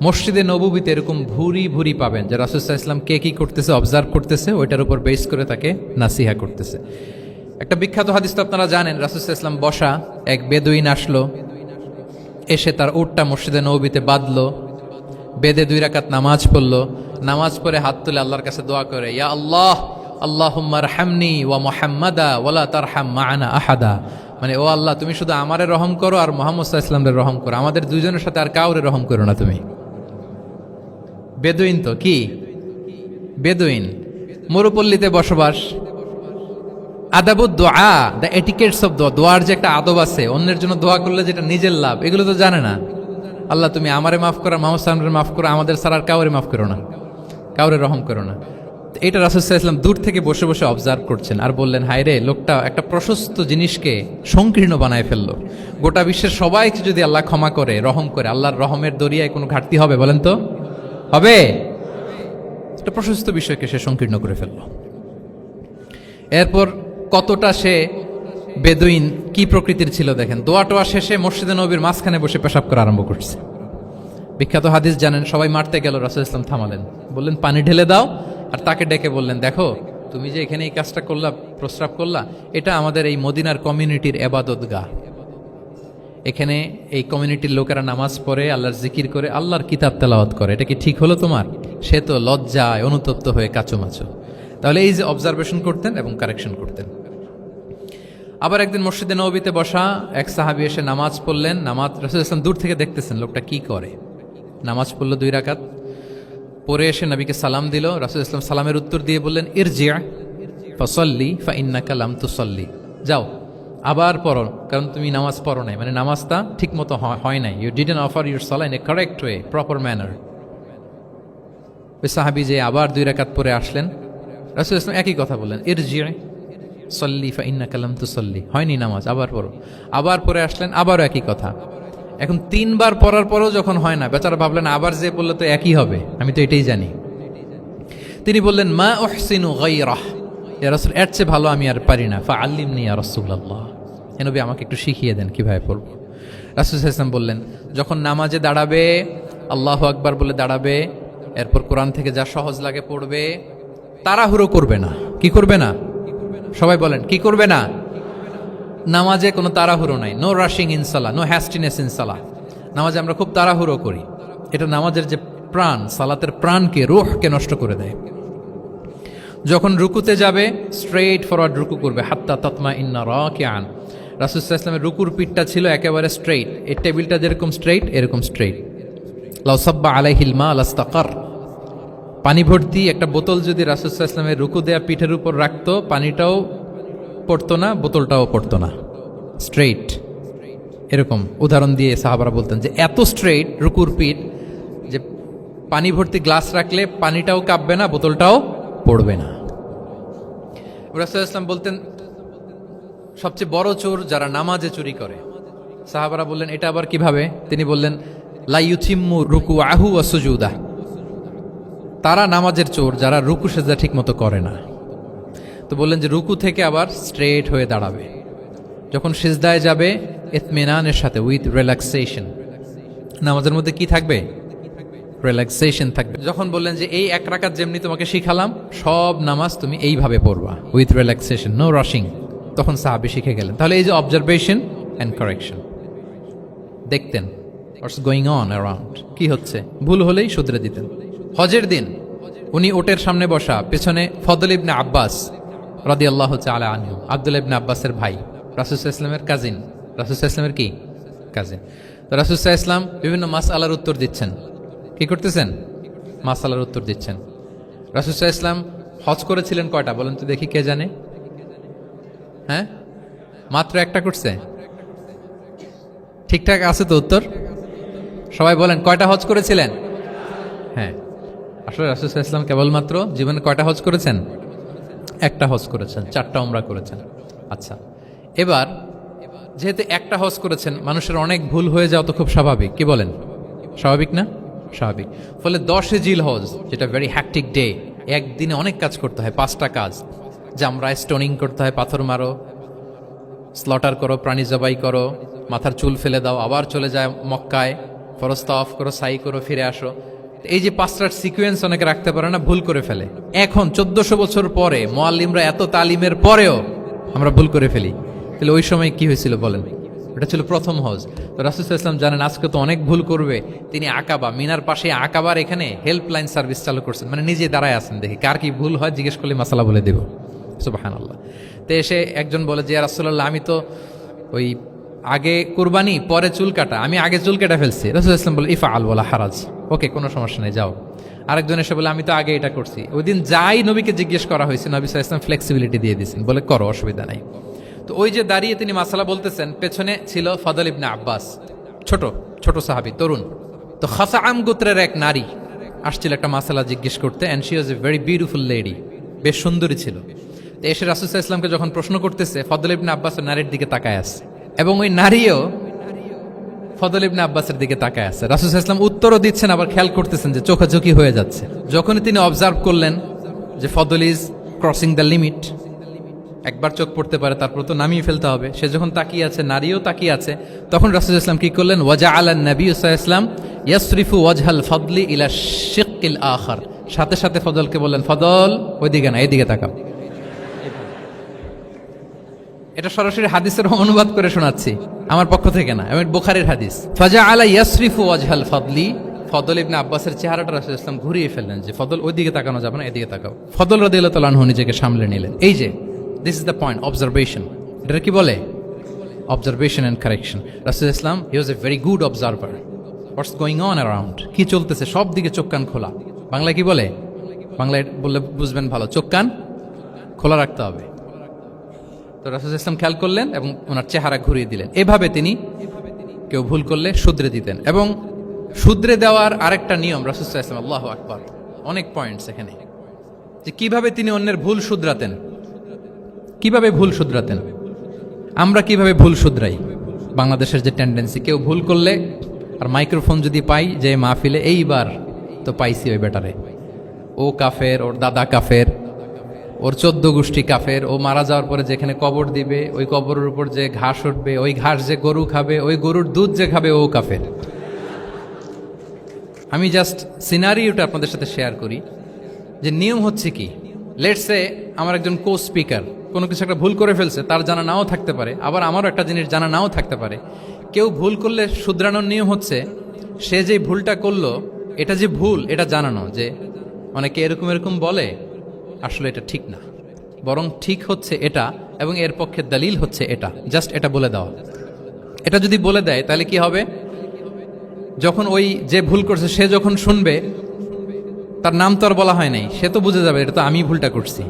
মসজিদে নববীতে এরকম ভুরি ভুরি পাবেন যে রাসূল সাল্লাল্লাহু আলাইহি ওয়াসাল্লাম কে কি করতেছে অবজার্ভ করতেছে, ওইটার উপর বেস করে তাকে নাসিহা করতেছে। একটা বিখ্যাত হাদিস তো আপনারা জানেন, রাসূল সাল্লাল্লাহু আলাইহি ওয়াসাল্লাম বসা, এক বেদুইন আসলো, এসে তার উটটা মসজিদে নববীতে বাঁধলো, বেদে 2 রাকাত নামাজ পড়লো, নামাজ পড়ে হাত তুলে আল্লাহর কাছে দোয়া করে, ইয়া আল্লাহ আল্লাহুম্মা আরহামনি ওয়া মুহাম্মাদা ওয়ালা তারহাম মা'ানা আহাদা, মানে ও আল্লাহ তুমি শুধু আমারে রহম করো আর মুহাম্মদ সাল্লাল্লাহু আলাইহি ওয়াসাল্লামের রহম করো, আমাদের দুইজনের সাথে আর কাউরে রহম করো না তুমি। বেদুইন তো কি, বেদুইন মরুপল্লীতে বসবাস। আদাবুদ দোয়া, দ্য এটিকেটস অফ দোয়া, দোয়ার যে একটা আদব আছে, অন্যের জন্য দোয়া করলে যেটা নিজের লাভ, এগুলো তো জানে না। আল্লাহ তুমি আমারে মাফ করো, মুহাম্মদ সাল্লাল্লাহু আলাইহি ওয়াসাল্লামকে মাফ করো, আমাদের ছাড়া আর কাউরে মাফ করো না, কাউরে রহম করো না। এটা রাসূল সাল্লাল্লাহু আলাইহি ওয়াসাল্লাম দূর থেকে বসে বসে অবজার্ভ করছেন আর বললেন, হায় রে, লোকটা একটা প্রশস্ত জিনিসকে সংকীর্ণ বানায় ফেললো। গোটা বিশ্বের সবাইকে যদি আল্লাহ ক্ষমা করে, রহম করে, আল্লাহর রহমের দরিয়ায় কোনো ঘাটতি হবে বলেন তো? হবে? একটা প্রশস্ত বিষয়কে সে সংকীর্ণ করে ফেললো। এরপর কতটা সে বেদুইন, কি প্রকৃতির ছিল দেখেন। দোয়া টোয়া শেষে মসজিদে নবীর মাঝখানে বসে পেশাব করা আরম্ভ করছে। বিখ্যাত হাদিস জানেন, সবাই মারতে গেল, রাসূল ইসলাম থামালেন, বললেন পানি ঢেলে দাও, আর তাকে ডেকে বললেন, দেখো তুমি যে এখানে এই কাজটা করলা, প্রস্রাব করলা, এটা আমাদের এই মদিনার কমিউনিটির এবাদতগাহ। এখানে এই কমিউনিটির লোকেরা নামাজ পড়ে, আল্লাহর জিকির করে, আল্লাহর কিতাব তেলাওয়াত করে, এটা কি ঠিক হলো তোমার? সে তো লজ্জায় অনুতপ্ত হয়ে কাচুমাচু। তাহলে এই যে অবজারভেশন করতেন এবং কারেকশন করতেন। আবার একদিন মসজিদে নববীতে বসা এক সাহাবী এসে নামাজ পড়লেন। নামাজ রাসূল ইসলাম দূর থেকে দেখতেছেন লোকটা কি করে। নামাজ পড়লো 2 রাকাত, পরে এসে নবীকে সালাম দিল। রাসূল ইসলাম সালামের উত্তর দিয়ে বললেন, ইরজি' ফাসাল্লি ফাইন্নাকা লাম তুসাল্লি, যাও আবার পড়ো, কারণ তুমি নামাজ পড়ো নাই, মানে নামাজটা ঠিক মতো হয় নাই। ইউ ডিডন্ট অফার ইউর সালাহ in a correct way, proper manner. ওই সাহাবী যে আবার 2 রাকাত পরে আসলেন, রাসূল ইসলাম একই কথা বললেন, ইরজি' সল্লি ফাইন্নাকা লাম তুসাল্লি, হয়নি নামাজ, আবার পড়ো। আবার পরে আসলেন, আবারও একই কথা। এখন 3 বার পড়ার পরেও যখন হয় না, বেচারা ভাবলেন আবার যে বললে তো একই হবে, আমি তো এটাই জানি। তিনি বললেন, মা উহসিনু গায়রাহ, ইয়া রাসূল, এর চেয়ে ভালো আমি আর পারি না, ফাআল্লিমনি ইয়া রাসূলুল্লাহ, হে নবী আমাকে একটু শিখিয়ে দেন কিভাবে পড়ব। রাসূল সাল্লাল্লাহু আলাইহি ওয়াসাল্লাম বললেন, যখন নামাজে দাঁড়াবে, আল্লাহু আকবার বলে দাঁড়াবে, এরপর কোরআন থেকে যা সহজ লাগে পড়বে, তাড়াহুড়ো করবে না। কি করবে না? সবাই বলেন, কি করবে না? নামাজে কোনো তাড়াহুড়ো নাই, নো রাশিং ইন সালাহ, নো হ্যাস্টিনেস ইন সালাহ। নামাজে আমরা খুব তাড়াহুড়ো করি, এটা নামাজের যে প্রাণ, সালাতের প্রাণকে, রূহকে নষ্ট করে দেয়। যখন রুকুতে যাবে, স্ট্রেইট ফরওয়ার্ড রুকু করবে, হাত্তা তাতমা ইন্না রাকিআন। রাসূল সাল্লাল্লাহু আলাইহি ওয়াসাল্লামের রুকুর পিঠটা ছিল একেবারে স্ট্রেইট, এই টেবিলটা যেরকম স্ট্রেইট, এরকম স্ট্রেইট। লাউ সাব্বা আলাইহিল মা লাস্তাকার, পানি ভর্তি একটা বোতল যদি রাসূল সাল্লাল্লাহু আলাইহি ওয়াসাল্লামের রুকু দেয়া পিঠের উপর রাখতো, পানিটাও পড়তো না, বোতলটাও পড়তো না, স্ট্রেইট। এরকম উদাহরণ দিয়ে সাহাবারা বলতেন যে এত স্ট্রেইট রুকুর পিঠ যে পানি ভর্তি গ্লাস রাখলে পানিটাও কাঁপবে না, বোতলটাও পড়বে না। রাসূল সাল্লাল্লাহু আলাইহি ওয়াসাল্লাম বলতেন, সবচেয়ে বড় চোর যারা নামাজে চুরি করে। সাহাবারা বললেন, এটা আবার কিভাবে? তিনি বললেন, লা ইউতিম্মু রুকুআহু ওয়া সুজুদাহ, তারা নামাজের চোর যারা রুকু সেজদা ঠিক মতো করে না। তো বললেন যে রুকু থেকে আবার স্ট্রেট হয়ে দাঁড়াবে, যখন সিজদায় যাবে ইতমিনানের সাথে, উইথ রিল্যাক্সেশন। নামাজের মধ্যে কি থাকবে? রিল্যাক্সেশন থাকবে। যখন বললেন যে এই 1 রাকাত যেমনি তোমাকে শিখালাম, সব নামাজ তুমি এইভাবে পড়বা, উইথ রিল্যাক্সেশন, নো রাশিং, তখন সাহাবী শিখে গেলেন। তাহলে এই যে অবজারভেশন অ্যান্ড কারেকশন, দেখতেন হোয়াটস গোয়িং অন অ্যারাউন্ড, কি হচ্ছে, ভুল হলেই শুধরে দিতেন। হজের দিন উনি ওটের সামনে বসা, পেছনে ফদল ইবনে আব্বাস রাদিয়াল্লাহু তাআলা আনহু, আব্দুল্লাহ ইবনে আব্বাসের ভাই, রাসূল সাল্লাল্লাহু আলাইহি ওয়াসাল্লামের কাজিন, রাসূল সাল্লাল্লাহু আলাইহি ওয়াসাল্লামের কি কাজিন। তো রাসূল সাল্লাল্লাহু আলাইহি ওয়াসাল্লাম বিভিন্ন মাসআলার উত্তর দিচ্ছেন। কি করতেছেন? মাসআলার উত্তর দিচ্ছেন। রাসূল সাল্লাল্লাহু আলাইহি ওয়াসাল্লাম হজ করেছিলেন কয়টা বলেন তো দেখি, কে জানে? হ্যাঁ, মাত্র 1টা করছে। ঠিকঠাক আছে তো উত্তর? সবাই বলেন, কয়টা হজ করেছিলেন? হ্যাঁ, আসলে রাসূল সাল্লাল্লাহু আলাইহি ওয়াসাল্লাম কেবলমাত্র জীবনে কয়টা হজ করেছেন? 1টা হজ করেছেন, 4টা উমরা করেছেন। আচ্ছা, এবার যেহেতু 1টা হজ করেছেন, মানুষের অনেক ভুল হয়ে যাওয়া তো খুব স্বাভাবিক। কি বলেন? স্বাভাবিক না? স্বাভাবিক। ফলে 10 জিলহজ, যেটা ভেরি হ্যাকটিক ডে, একদিনে অনেক কাজ করতে হয়, 5টা কাজ। জামরায় স্টোনিং করতে হয়, পাথর মারো, স্লটার করো, প্রাণী জবাই করো, মাথার চুল ফেলে দাও, আবার চলে যায় মক্কায়, ফরজ তাওয়াফ করো, সাই করো, ফিরে আসো। এই যে 5টার সিকোয়েন্স অনেকে রাখতে পারে না, ভুল করে ফেলে। এখন 1400 বছর পরে, মুআল্লিমরা এত তালিমের পরেও আমরা ভুল করে ফেলি। তাহলে ওই সময় কি হয়েছিল বলেন? এটা ছিল প্রথম হজ। তো রাসূল সাল্লাল্লাহু আলাইহি ওয়াসাল্লাম জানেন আজকে তো অনেক ভুল করবে, তিনি আকাবা, মিনার পাশে আকাবার এখানে হেল্পলাইন সার্ভিস চালু করছেন, মানে নিজে দাঁড়ায় আছেন, দেখি কার কি ভুল হয়, জিজ্ঞেস করলে মাসালা বলে দেব। সুবহানাল্লাহ। তো এসে একজন বলে যে, ইয়া রাসূলুল্লাহ, আমি তো ওই আগে কুরবানি পরে চুল কাটা, আমি আগে চুল কেটে ফেলছি। রাসূল ইসলাম বলে ইফা আল বলা হারাজ, ওকে কোনো সমস্যা নেই, যাও। আরেকজন এসে বলে আমি তো আগে এটা করছি। ওই দিন যাই নবীকে জিজ্ঞেস করা হয়েছে, নবী সাল্লাল্লাহু আলাইহি ওয়াসাল্লাম ফ্লেক্সিবিলিটি দিয়ে দিয়েছেন, বলে করো, অসুবিধা নাই। তো ওই যে দাঁড়িয়ে তিনি মাসালা বলতেছেন, পেছনে ছিল ফদল ইবনে আব্বাস, ছোট ছোট সাহাবী, তরুণ। তো খাসাআম গোত্রের এক নারী আসছিল একটা মাসালা জিজ্ঞেস করতে, and she was a very beautiful lady, বেশ সুন্দরী ছিল। তো এসে রাসূল সাল্লাল্লাহু আলাইহি ওয়াসাল্লামকে যখন প্রশ্ন করতেছে, ফদল ইবনে আব্বাস নারীর দিকে তাকায় আছে, এবং ওই নারীও ফদল ইবনে আব্বাসের দিকে তাকায় আছে। রাসূল সাল্লাল্লাহু আলাইহি ওয়াসাল্লাম উত্তরও দিচ্ছেন, আবার খেয়াল করতেছেন যে চোখাচোখি হয়ে যাচ্ছে। যখনই তিনি অবজার্ভ করলেন যে ফদল ইজ ক্রসিং দ্য লিমিট, একবার চোখ পড়তে পারে, তারপর তো নামিয়ে ফেলতে হবে, সে যখন তাকিয়ে আছে, নারীও তাকিয়ে আছে, তখন রাসূল সাল্লাল্লাহু আলাইহি ওয়াসাল্লাম কি করলেন, ওয়াজআলা নবী সাল্লাল্লাহু আলাইহি ওয়াসাল্লাম ইয়াসরিফু ওয়াজহাল ফদলি ইলা শিক্কিল আখার, সাথে সাথে ফদলকে বললেন, ফদল ওইদিকে না, এদিকে তাকাও। এটা সরাসরি হাদিসের অনুবাদ করে শোনাচ্ছি, আমার পক্ষ থেকে না, এবং বুখারীর হাদিস। ফাজআলা ইয়াসরিফু ওয়াজহাল ফদলি, ফদল ইবনে আব্বাসের চেহারাটা রাসূল সাল্লাল্লাহু আলাইহি ওয়াসাল্লাম ঘুরিয়ে ফেললেন, যে ফদল ওইদিকে তাকানো যাবে না, এদিকে তাকাও। ফদল রাদিয়াল্লাহু তাআলা আনহু নিজেকে সামলে নিলেন। এই যে this is the point, observation. এটা কি বলে? Observation and correction. রাসূল ইসলাম he was a very good observer, what's going on around, কি চলতেছে সব দিকে চোখ কান খোলা। বাংলায় কি বলে? বাংলায় বললে বুঝবেন ভালো, চোখ কান খোলা রাখতে হবে। তো রাসূল ইসলাম খেয়াল করলেন এবং ওনার চেহারা ঘুরিয়ে দিলেন। এভাবে তিনি কেউ ভুল করলে শুধরে দিতেন। এবং শুধরে দেওয়ার আরেকটা নিয়ম রাসূল ইসলাম, আল্লাহু আকবার, অনেক পয়েন্টস এখানে, যে কিভাবে তিনি অন্যের ভুল শুধরাতেন। কিভাবে ভুল শুধরাতেন? আমরা কিভাবে ভুল শুধরাই? বাংলাদেশের যে টেন্ডেন্সি, কেউ ভুল করলে আর মাইক্রোফোন যদি পাই যে মাহফিলে, এইবার তো পাইছি ওই বেটারে, ও কাফের, ওর দাদা কাফের, ওর 14 গোষ্ঠী কাফের, ও মারা যাওয়ার পরে যেখানে কবর দিবে, ওই কবরের উপর যে ঘাস উঠবে, ওই ঘাস যে গরু খাবে, ওই গরুর দুধ যে খাবে, ও কাফের। আমি জাস্ট সিনারিওটা আপনাদের সাথে শেয়ার করি, যে নিয়ম হচ্ছে কি। লেটস সে আমার একজন কো স্পিকার কোনো কিছু একটা ভুল করে ফেলছে, তার জানা নাও থাকতে পারে, আবার আমারও একটা জিনিস জানা নাও থাকতে পারে। কেউ ভুল করলে শুধরানোর নিয়ম হচ্ছে, সে যে ভুলটা করলো এটা যে ভুল এটা জানানো, যে অনেকে এরকম এরকম বলে, আসলে এটা ঠিক না, বরং ঠিক হচ্ছে এটা, এবং এর পক্ষে দলিল হচ্ছে এটা, জাস্ট এটা বলে দেওয়া। এটা যদি বলে দেয় তাহলে কি হবে, যখন ওই যে ভুল করছে সে যখন শুনবে, তার নাম তো আর বলা হয় নাই, সে তো বুঝে যাবে এটা তো আমি ভুলটা করছি,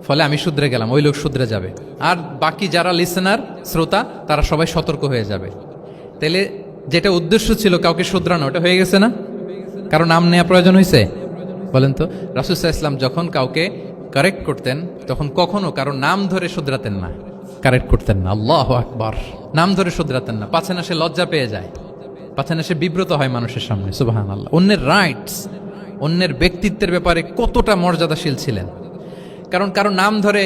ফলে আমি শুধরে গেলাম, ওই লোক শুধরে যাবে, আর বাকি যারা লিসেনার শ্রোতা তারা সবাই সতর্ক হয়ে যাবে। তাহলে যেটা উদ্দেশ্য ছিল কাউকে শুধরানো, ওটা হয়ে গেছে না? কারো নাম নেওয়া প্রয়োজন হয়েছে? বলেন তো। রাসূল সাল্লাল্লাহু আলাইহি ওয়াসাল্লাম যখন কাউকে কারেক্ট করতেন, তখন কখনো কারো নাম ধরে শুধরাতেন না, কারেক্ট করতেন না। আল্লাহু আকবার। নাম ধরে শুধরাতেন না, পাছে না সে লজ্জা পেয়ে যায়, পাছে না সে বিব্রত হয় মানুষের সামনে। সুবহানাল্লাহ। অন্যের রাইটস, অন্যের ব্যক্তিত্বের ব্যাপারে কতটা মর্যাদাশীল ছিলেন। কারণ কারো নাম ধরে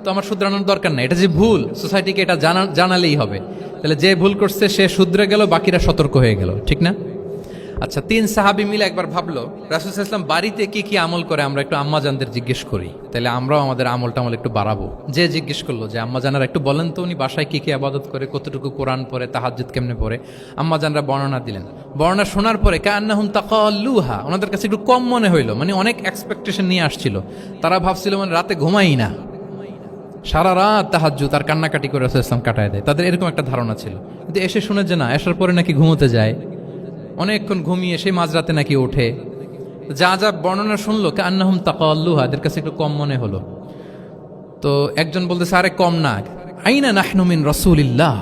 তো আমার শুধরানোর দরকার নাই, এটা যে ভুল, সোসাইটিকে এটা জানালেই হবে। তাহলে যে ভুল করছে সে শুধরে গেল, বাকিরা সতর্ক হয়ে গেল, ঠিক না? আচ্ছা, 3 সাহাবী মিলে একবার ভাবলো রাসূল সাল্লাল্লাহু আলাইহি ওয়াসাল্লাম বাড়িতে কি কি আমল করে, আমরা একটু আম্মাজানদের জিজ্ঞেস করি, তাহলে আমরাও আমাদের আমল টামল একটু বাড়াবো। যে জিজ্ঞেস করলো যে আম্মাজানারা একটু বলেন তো উনি বাসায় কি কি ইবাদত করে, কতটুকু কোরআন পড়ে, তাহাজ্জুদ কেমনে পড়ে। আম্মাজানরা বর্ণনা দিলেন। বর্ণনা শোনার পরে কান্নাহুম তাকাল্লুহা, ওনাদের কাছে একটু কম মনে হইলো, মানে অনেক এক্সপেকটেশন নিয়ে আসছিল। তারা ভাবছিল মানে রাতে ঘুমাই না, সারা রাত তাহাজ্জুদ আর কান্নাকাটি করে রাসূল সাল্লাল্লাহু আলাইহি ওয়াসাল্লাম কাটায় দেয়, তাদের এরকম একটা ধারণা ছিল। কিন্তু এসে শুনে যে না, আসার পরে নাকি ঘুমোতে যায়, অনেকক্ষণ ঘুমিয়ে সেই মাঝরাতে নাকি ওঠে। যা যা বর্ণনা শুনলো কান্নাহুম তাকাল্লুহা, এদের কাছে একটু কম মনে হলো। তো একজন বলতেছে, আরে কম না, আইনা নাহনু মিন রাসূলিল্লাহ,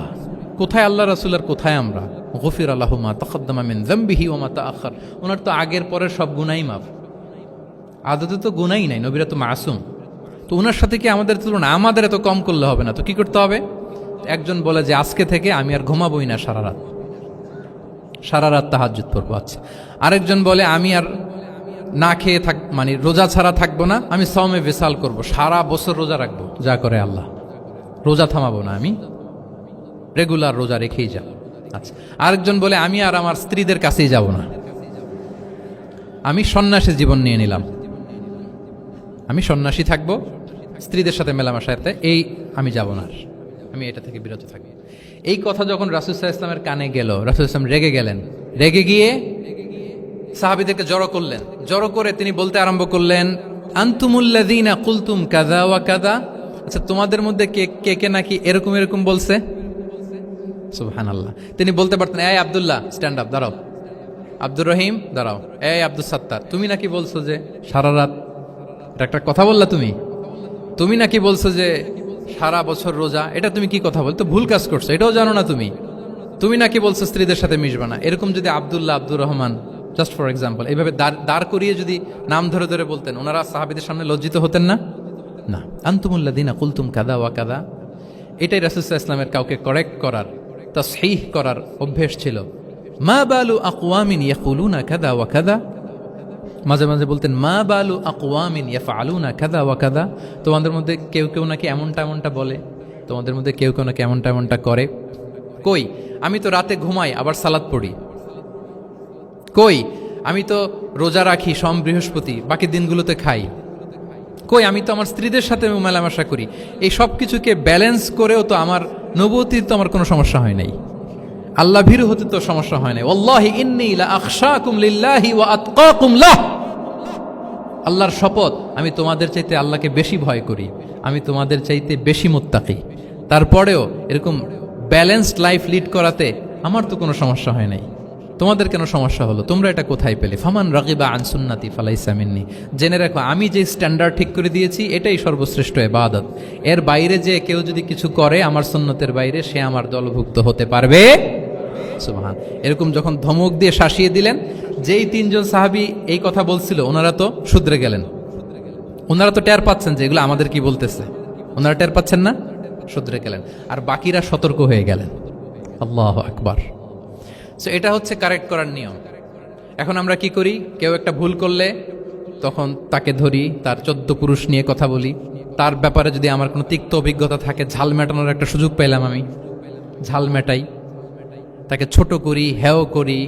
কোথায় আল্লাহ রাসূল আর কোথায় আমরা। গফিরা লাহু মা তাকাদ্দামা মিন যামবিহি ওয়া মা তাআখার, ওনার তো আগের পরের সব গুনাহ মাফ। আদতে তো গুনাহই নাই, নবীরা তো মাসুম। তো ওনার সাথে কি আমাদের তুলনা, আমাদের এত কম করলে হবে না, তো কি করতে হবে? একজন বলে যে আজকে থেকে আমি আর ঘুমাবোই না সারা রাত, সারা রাত তাহাজ্জুদ পড়বো। আচ্ছা। আরেকজন বলে আমি আর না খেয়ে মানে রোজা ছাড়া থাকবো না, আমি সওমে ভিসাল করব, সারা বছর রোজা রাখবো, যা করে আল্লাহ, রোজা থামাবো না, আমি রেগুলার রোজা রেখেই যাব। আচ্ছা। আরেকজন বলে আমি আর আমার স্ত্রীদের কাছেই যাব না, আমি সন্ন্যাসী জীবন নিয়ে নিলাম, আমি সন্ন্যাসী থাকবো, স্ত্রীদের সাথে মেলামেশাতে এই আমি যাব না, আমি এটা থেকে বিরত থাকবো। এই কথা যখন রাসূল সাল্লাল্লাহু আলাইহি ওয়াসাল্লামের কানে গেল, রাসূল সাল্লাল্লাহু আলাইহি ওয়াসাল্লাম রেগে গেলেন। রেগে গিয়ে সাহাবীদেরকে জড়ো করলেন। জড়ো করে তিনি বলতে আরম্ভ করলেন, আনতুমুল্লাযীনা কুলতুম কাযা ওয়া কাযা, আচ্ছা, তোমাদের মধ্যে কে কে কে নাকি এরকম এরকম বলছে? সুবহানাল্লাহ। তিনি বলতে পারতেন, এই আব্দুল্লাহ স্ট্যান্ড আপ, দাঁড়াও। আব্দুর রহিম দাঁড়াও। এই আব্দুল সাত্তার, তুমি নাকি বলছো যে সারা রাত, এটা একটা কথা বললা তুমি? তুমি নাকি বলছো যে সারা বছর রোজা, এটা তুমি কি কথা বলতো? ভুল কাজ করছো, এটাও জানো না তুমি? তুমি নাকি বলছো স্ত্রীদের সাথে মিশবা না? এরকম যদি Abdullah, Abdur Rahman, just for example, এইভাবে দাঁড় করিয়ে যদি নাম ধরে ধরে বলতেন, ওনারা সাহাবীদের সামনে লজ্জিত হতেন না? না। আনতুমুল্লাযিনা কুলতুম কাদা ওয়া কাদা, এটাই রাসূল সাল্লাল্লাহু আলাইহি ওয়াসাল্লামের কাউকে কারেক্ট করার, তাসহিহ করার অভ্যেস ছিল। মা বালু আকওয়ামিন ইয়াকুলুনা কাদা ওয়া কাদা, মাঝে মাঝে বলতেন মা বালু আকওয়ামিন ইয়াফআলুনা কাদা ওয়া কাদা, তোমাদের মধ্যে কেউ কেউ নাকি এমনটা এমনটা বলে, তোমাদের মধ্যে কেউ কেউ নাকি এমনটা এমনটা করে। কই, আমি তো রাতে ঘুমাই আবার সালাত পড়ি। কই, আমি তো রোজা রাখি সোম বৃহস্পতি, বাকি দিনগুলোতে খাই। কই, আমি তো আমার স্ত্রীদের সাথে মেলামেশা করি। এই সব কিছুকে ব্যালেন্স করেও তো আমার নবুয়তির তো আমার কোনো সমস্যা হয় নাই, আল্লাহ ভীরু হতে তো সমস্যা হয় নাই। ওয়াল্লাহি ইন্নী লা আখশাকুম লিল্লাহি ওয়া আতকাকুম লাহ, আল্লাহর শপথ, আমি তোমাদের চাইতে আল্লাহকে বেশি ভয় করি, আমি তোমাদের চাইতে বেশি মুত্তাকি। তারপরেও এরকম ব্যালেন্সড লাইফ লিড করাতে আমার তো কোনো সমস্যা হয় নাই, তোমাদের কেন সমস্যা হলো? তোমরা এটা কোথায় পেলে? ফামান রাগিবা আন সুন্নতি ফালাইসা মিন্নি। জেনে রাখো, আমি যে স্ট্যান্ডার্ড ঠিক করে দিয়েছি এটাই সর্বশ্রেষ্ঠ ইবাদত। এর বাইরে যে কেউ যদি কিছু করে আমার সুন্নতের বাইরে, সে আমার দলভুক্ত হতে পারবে। সুবহান। এরকম যখন ধমক দিয়ে শাসিয়ে দিলেন, যেই তিনজন সাহাবী এই কথা বলছিল ওনারা তো শুধরে গেলেন। ওনারা তো টের পাচ্ছেন যে এগুলো আমাদের কি বলতেছে, ওনারা টের পাচ্ছেন না, শুধরে গেলেন। আর বাকিরা সতর্ক হয়ে গেলেন। আল্লাহু আকবার। সো এটা হচ্ছে কারেক্ট করার নিয়ম। এখন আমরা কি করি? কেউ একটা ভুল করলে তখন তাকে ধরি, তার 14 পুরুষ নিয়ে কথা বলি, তার ব্যাপারে যদি আমার কোনো তিক্ত অভিজ্ঞতা থাকে, ঝাল মেটানোর একটা সুযোগ পেলাম, আমি ঝাল মেটাই, তাকে ছোট করি, হেয় করি।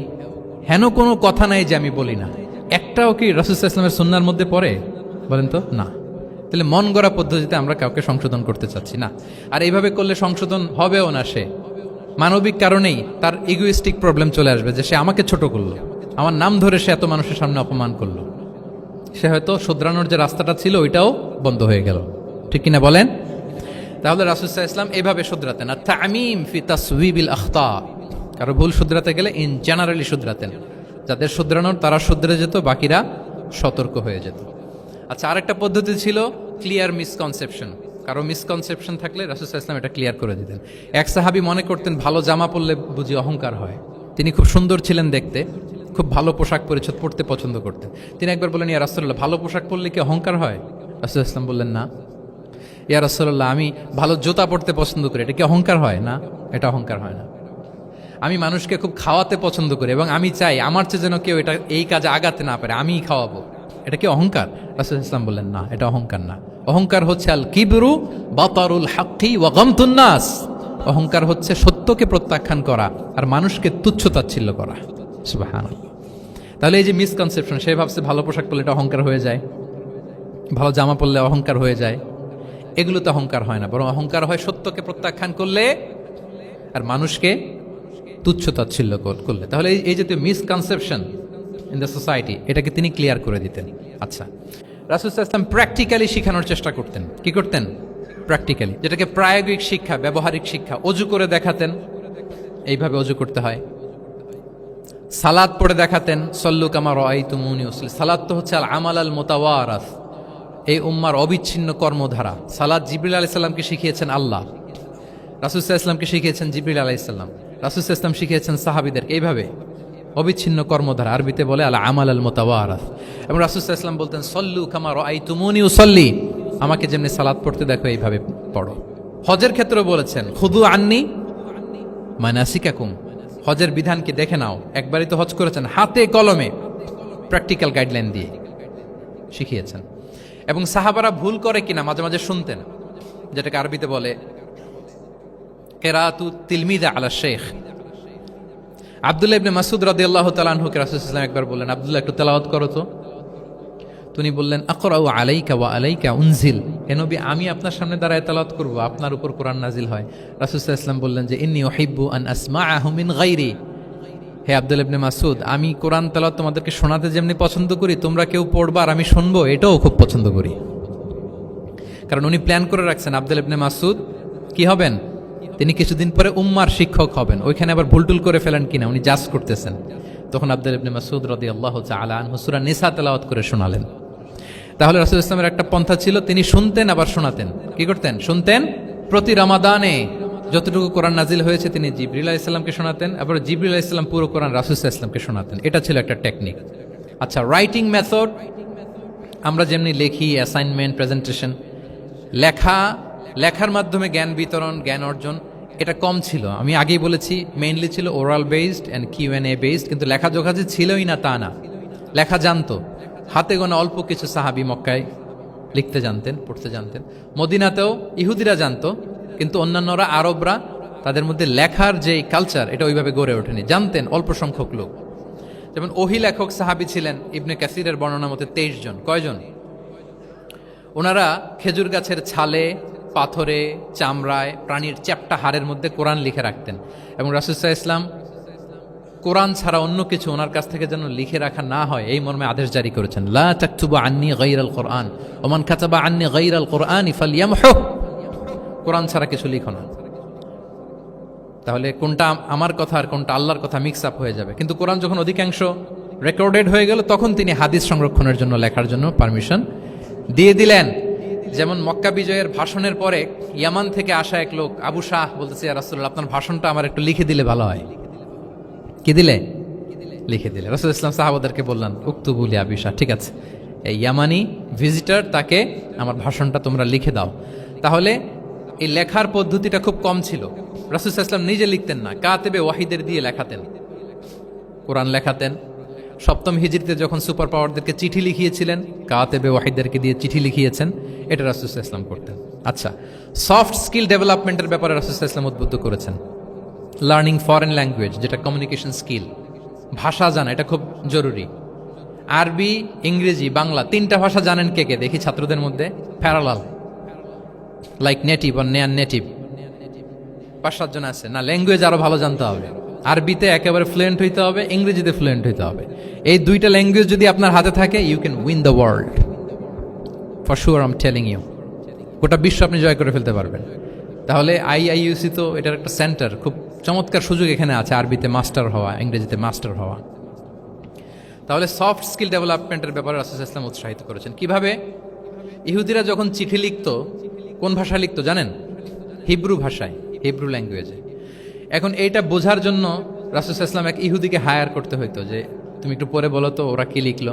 হেন কোনো কথা নাই যে আমি বলি না। একটাও কি রাসূল সাল্লাল্লাহু আলাইহি ওয়াসাল্লামের সুন্নাহর মধ্যে পড়ে? বলেন তো, না। তাহলে মন গড়া পদ্ধতিতে আমরা কাউকে সংশোধন করতে চাচ্ছি না। আর এইভাবে করলে সংশোধন হবেও না। সে মানবিক কারণেই তার ইগোইস্টিক প্রবলেম চলে আসবে, যে সে আমাকে ছোট করলো, আমার নাম ধরে সে এত মানুষের সামনে অপমান করলো। সে হয়তো শুধরানোর যে রাস্তাটা ছিল ওইটাও বন্ধ হয়ে গেল। ঠিক কিনা বলেন? তাহলে রাসূল সাল্লাল্লাহু আলাইহি ওয়াসাল্লাম এভাবে শুধরাতেন। আর তামিম ফি তাসওয়িবিল আখতা, কারো ভুল শুধরাতে গেলে ইন জেনারেলি শুধরাতেন। যাদের শুধরানোর তারা শুধরে যেত, বাকিরা সতর্ক হয়ে যেত। আচ্ছা, আরেকটা পদ্ধতি ছিল ক্লিয়ার মিসকনসেপশন। কারো মিসকনসেপশন থাকলে রাসূল সাল্লাল্লাহু আলাইহি ওয়াসাল্লাম এটা ক্লিয়ার করে দিতেন। এক সাহাবী মনে করতেন ভালো জামা পরলে বুঝি অহংকার হয়। তিনি খুব সুন্দর ছিলেন দেখতে, খুব ভালো পোশাক পরিচ্ছদ পরতে পছন্দ করতেন। তিনি একবার বললেন, ইয়া রাসূলুল্লাহ, ভালো পোশাক পরলে কি অহংকার হয়? রাসূল সাল্লাল্লাহু আলাইহি ওয়াসাল্লাম বললেন, না। ইয়া রাসূলুল্লাহ, আমি ভালো জুতা পরতে পছন্দ করি, এটা কি অহংকার হয়? না, এটা অহংকার হয় না। আমি মানুষকে খুব খাওয়াতে পছন্দ করি এবং আমি চাই আমার চেয়ে যেন কেউ এটা এই কাজে আগাতে না পারে, আমিই খাওয়াবো, এটা কি অহংকার? রাসূল ইসলাম বললেন, না, এটা অহংকার না। অহংকার হচ্ছে আল কিবরু বাতারুল হাক্কি ওয়া গামতুন নাস। অহংকার হচ্ছে সত্যকে প্রত্যাখ্যান করা আর মানুষকে তুচ্ছ-তাচ্ছিল্য করা। সুবহানাল্লাহ। তাহলে এই যে মিসকনসেপশন, সে ভাবছে ভালো পোশাক পরলে এটা অহংকার হয়ে যায়, ভালো জামা পরলে অহংকার হয়ে যায়। এগুলো তো অহংকার হয় না, বরং অহংকার হয় সত্যকে প্রত্যাখ্যান করলে আর মানুষকে তুচ্ছ-তাচ্ছিল্য করলে। তাহলে এই যে মিসকনসেপশন ইন দ্য সোসাইটি, এটাকে তিনি ক্লিয়ার করে দিতেন। আচ্ছা, রাসূল সাল্লাল্লাহু আলাইহি ওয়াসাল্লাম প্র্যাকটিক্যালি শেখানোর চেষ্টা করতেন। কি করতেন? প্র্যাকটিক্যালি, যেটাকে প্রায়োগিক শিক্ষা, ব্যবহারিক শিক্ষা। অজু করে দেখাতেন, এইভাবে অজু করতে হয়। সালাত পড়ে দেখাতেন, সল্লু কামা রাআইতুমুনি উসাল্লি। সালাত তো হচ্ছে আল আমাল আল মুতাওয়ারাস, এই উম্মার অবিচ্ছিন্ন কর্মধারা। সালাত জিবরিল আলাইহিস সালামকে শিখিয়েছেন আল্লাহ, রাসূল সাল্লাল্লাহু আলাইহি ওয়াসাল্লামকে শিখিয়েছেন জিবরিল আলাইহিস সালাম, রাসূল সাল্লাল্লাহু আলাইহি ওয়াসাল্লাম শিখিয়েছেন সাহাবীদেরকে। এইভাবে অবিচ্ছিন্ন কর্মধারা, আরবিতে বলে আল আমাল আল মুতাওয়ারাস। এবং রাসূল সাল্লাল্লাহু আলাইহি ওয়াসাল্লাম বলতেন, সল্লু কামা রাআইতুমুনি উসাল্লি, আমাকে যেমনি সালাত পড়তে দেখো এইভাবে পড়ো। হজের ক্ষেত্রে বলেছেন, খুদু আন্নি মানাসিকাকুম, হজের বিধানকে দেখে নাও। একবারই তো হজ করেছেন, হাতে কলমে প্র্যাকটিক্যাল গাইডলাইন দিয়ে শিখিয়েছেন। এবং সাহাবারা ভুল করে কিনা মাঝে মাঝে শুনতেন, যেটাকে আরবিতে বলে কিরাআতু তিলমিযা আলা শাইখ। আব্দুল্লাহ ইবনে মাসউদ রাদিয়াল্লাহু তাআলা আনহুকে রাসূল সাল্লাল্লাহু আলাইহি ওয়াসাল্লাম একবার বললেন, আব্দুল্লাহ একটু তেলাওয়াত করো তো। তিনি বললেন, আকরাউ আলাইকা ওয়া আলাইকা উনজিল, হে নবী, আমি আপনার সামনে দাঁড়ায় তেলাওয়াত করব, আপনার উপর কোরআন নাজিল হয়। রাসূল সাল্লাল্লাহু আলাইহি ওয়াসাল্লাম বললেন যে, ইন্নী উহিব্বু আন আসমাআহু মিন গায়রি, হে আব্দুল্লাহ ইবনে মাসউদ, আমি কোরআন তেলাওয়াত তোমাদেরকে শোনাতে যেমনি পছন্দ করি, তোমরা কেউ পড়বা আর আমি শুনবো, এটাও খুব পছন্দ করি। কারণ উনি প্ল্যান করে রাখছেন আব্দুল ইবনে মাসউদ কি হবেন, তিনি কিছুদিন পরে উম্মার শিক্ষক হবেন, ওইখানে আবার ভুলটুল করে ফেলেন কিনা উনি জাজ করতেছেন। তখন আব্দুল ইবনে মাসউদ রাদিয়াল্লাহু তাআলা আনহু সূরা নিসা তেলাওয়াত করে শোনালেন। তাহলে রাসূল ইসলামের একটা পন্থা ছিল, তিনি শুনতেন আবার শোনাতেন। কি করতেন? শুনতেন। প্রতি রমাদানে যতটুকু কোরআন নাজিল হয়েছে তিনি জিবরিল আলাইহিস সালামকে শোনাতেন, আবার জিবরিল আলাইহিস সালাম পুরো কোরআন রাসূল সাল্লাল্লাহু আলাইহি ওয়াসাল্লামকে শোনাতেন। এটা ছিল একটা টেকনিক। আচ্ছা, রাইটিং মেথড, আমরা যেমনি লেখি, অ্যাসাইনমেন্ট, প্রেজেন্টেশন, লেখার মাধ্যমে জ্ঞান বিতরণ, জ্ঞান অর্জন, এটা কম ছিল। আমি আগেই বলেছি মেইনলি ছিল oral based and Q and A based, কিন্তু লেখা জোখা যে ছিলই না তা না, লেখা জানতো। হাতে গোনা অল্প কিছু সাহাবী মক্কায় লিখতে জানতেন, পড়তে জানতেন। মদিনাতেও ইহুদিরা জানতো, কিন্তু অন্যান্যরা, আরবরা, তাদের মধ্যে লেখার যে কালচার এটা ওইভাবে গড়ে ওঠেনি, জানতেন অল্প সংখ্যক লোক। যেমন ওহী লেখক সাহাবী ছিলেন ইবনে কাসিরের বর্ণনা মতে 23 জন। কয়জন? ওনারা খেজুর গাছের ছালে, পাথরে, চামড়ায়, প্রাণীর চ্যাপ্টা হাড়ের মধ্যে কোরআন লিখে রাখতেন, এবং রাসূল সাল্লাল্লাহু আলাইহি ওয়াসাল্লাম কোরআন ছাড়া অন্য কিছু ওনার কাছ থেকে যেন লিখে রাখা না হয় এই মর্মে আদেশ জারি করেছেন, লা তাকতুবু আন্নী গায়রাল কোরআন ওয়া মান কাতাবা আন্নী গায়রাল কোরআনি ফালইয়ামহু। কোরআন ছাড়া কিছু লিখো না। তাহলে কোনটা আমার কথা আর কোনটা আল্লাহর কথা মিক্স আপ হয়ে যাবে। কিন্তু কোরআন যখন অধিকাংশ রেকর্ডেড হয়ে গেল, তখন তিনি হাদিস সংরক্ষণের জন্য, লেখার জন্য পারমিশন দিয়ে দিলেন। যেমন মক্কা বিজয়ের ভাষণের পরে ইয়ামান থেকে আসা এক লোক আবু শাহ বলতেছে, ইয়া রাসূলুল্লাহ, আপনার ভাষণটা আমার একটু লিখে দিলে ভালো হয়। কি দিলে? লিখে দিলে। রাসূল ইসলাম সাহাবাদেরকে বললেন, উক্তুবু লি আবি শাহ, ঠিক আছে, এই ইয়ামানি ভিজিটর, তাকে আমার ভাষণটা তোমরা লিখে দাও। তাহলে এই লেখার পদ্ধতিটা খুব কম ছিল। রাসূল সাল্লাল্লাহু আলাইহি ওয়াসাল্লাম নিজে লিখতেন না, কাতেবে ওয়াহিদের দিয়ে লেখাতেন, কোরআন লেখাতেন। সপ্তম হিজরিতে যখন সুপার পাওয়ারদেরকে চিঠি লিখিয়েছিলেন, কাতেবে ওয়াহিদদেরকে দিয়ে চিঠি লিখিয়েছেন, এটা রাসূল সাল্লাল্লাহু আলাইহি ওয়াসাল্লাম করতেন। আচ্ছা, সফট স্কিল ডেভেলপমেন্টের ব্যাপারে রাসূল সাল্লাল্লাহু আলাইহি ওয়াসাল্লাম উদ্বুদ্ধ করেছেন। লার্নিং ফরেন ল্যাঙ্গুয়েজ, যেটা কমিউনিকেশন স্কিল, ভাষা জানা, এটা খুব জরুরি। আরবি, ইংরেজি, বাংলা, 3টা ভাষা জানেন কে কে? দেখি ছাত্রদের মধ্যে প্যারালাল, লাইক নেটিভ আর নেয়ার নেটিভ, 5-7 জন আছে না? ল্যাঙ্গুয়েজ আরো ভালো জানতে হবে। আরবিতে একেবারে ফ্লুয়েন্ট হইতে হবে, ইংরেজিতে ফ্লুয়েন্ট হইতে হবে। এই 2টা ল্যাঙ্গুয়েজ যদি আপনার হাতে থাকে, you can win the world for sure, I am telling you. গোটা বিশ্ব আপনি জয় করে ফেলতে পারবেন। তাহলে আইআইইউসি তো এটার একটা সেন্টার, খুব চমৎকার সুযোগ এখানে আছে আরবিতে মাস্টার হওয়া, ইংরেজিতে মাস্টার হওয়া। তাহলে সফট স্কিল ডেভেলপমেন্টের ব্যাপারে রাসূল সাল্লাল্লাহু আলাইহি ওয়াসাল্লাম উৎসাহিত করেছেন। কিভাবে? ইহুদিরা যখন চিঠি লিখতো, কোন ভাষায় লিখতো জানেন? হিব্রু ভাষায়, হিব্রু ল্যাঙ্গুয়েজে। এখন এইটা বোঝার জন্য রাসূল সাল্লাল্লাহু আলাইহি ওয়াসাল্লাম এক ইহুদিকে হায়ার করতে হইতো, যে তুমি একটু পরে বলো তো ওরা কি লিখলো।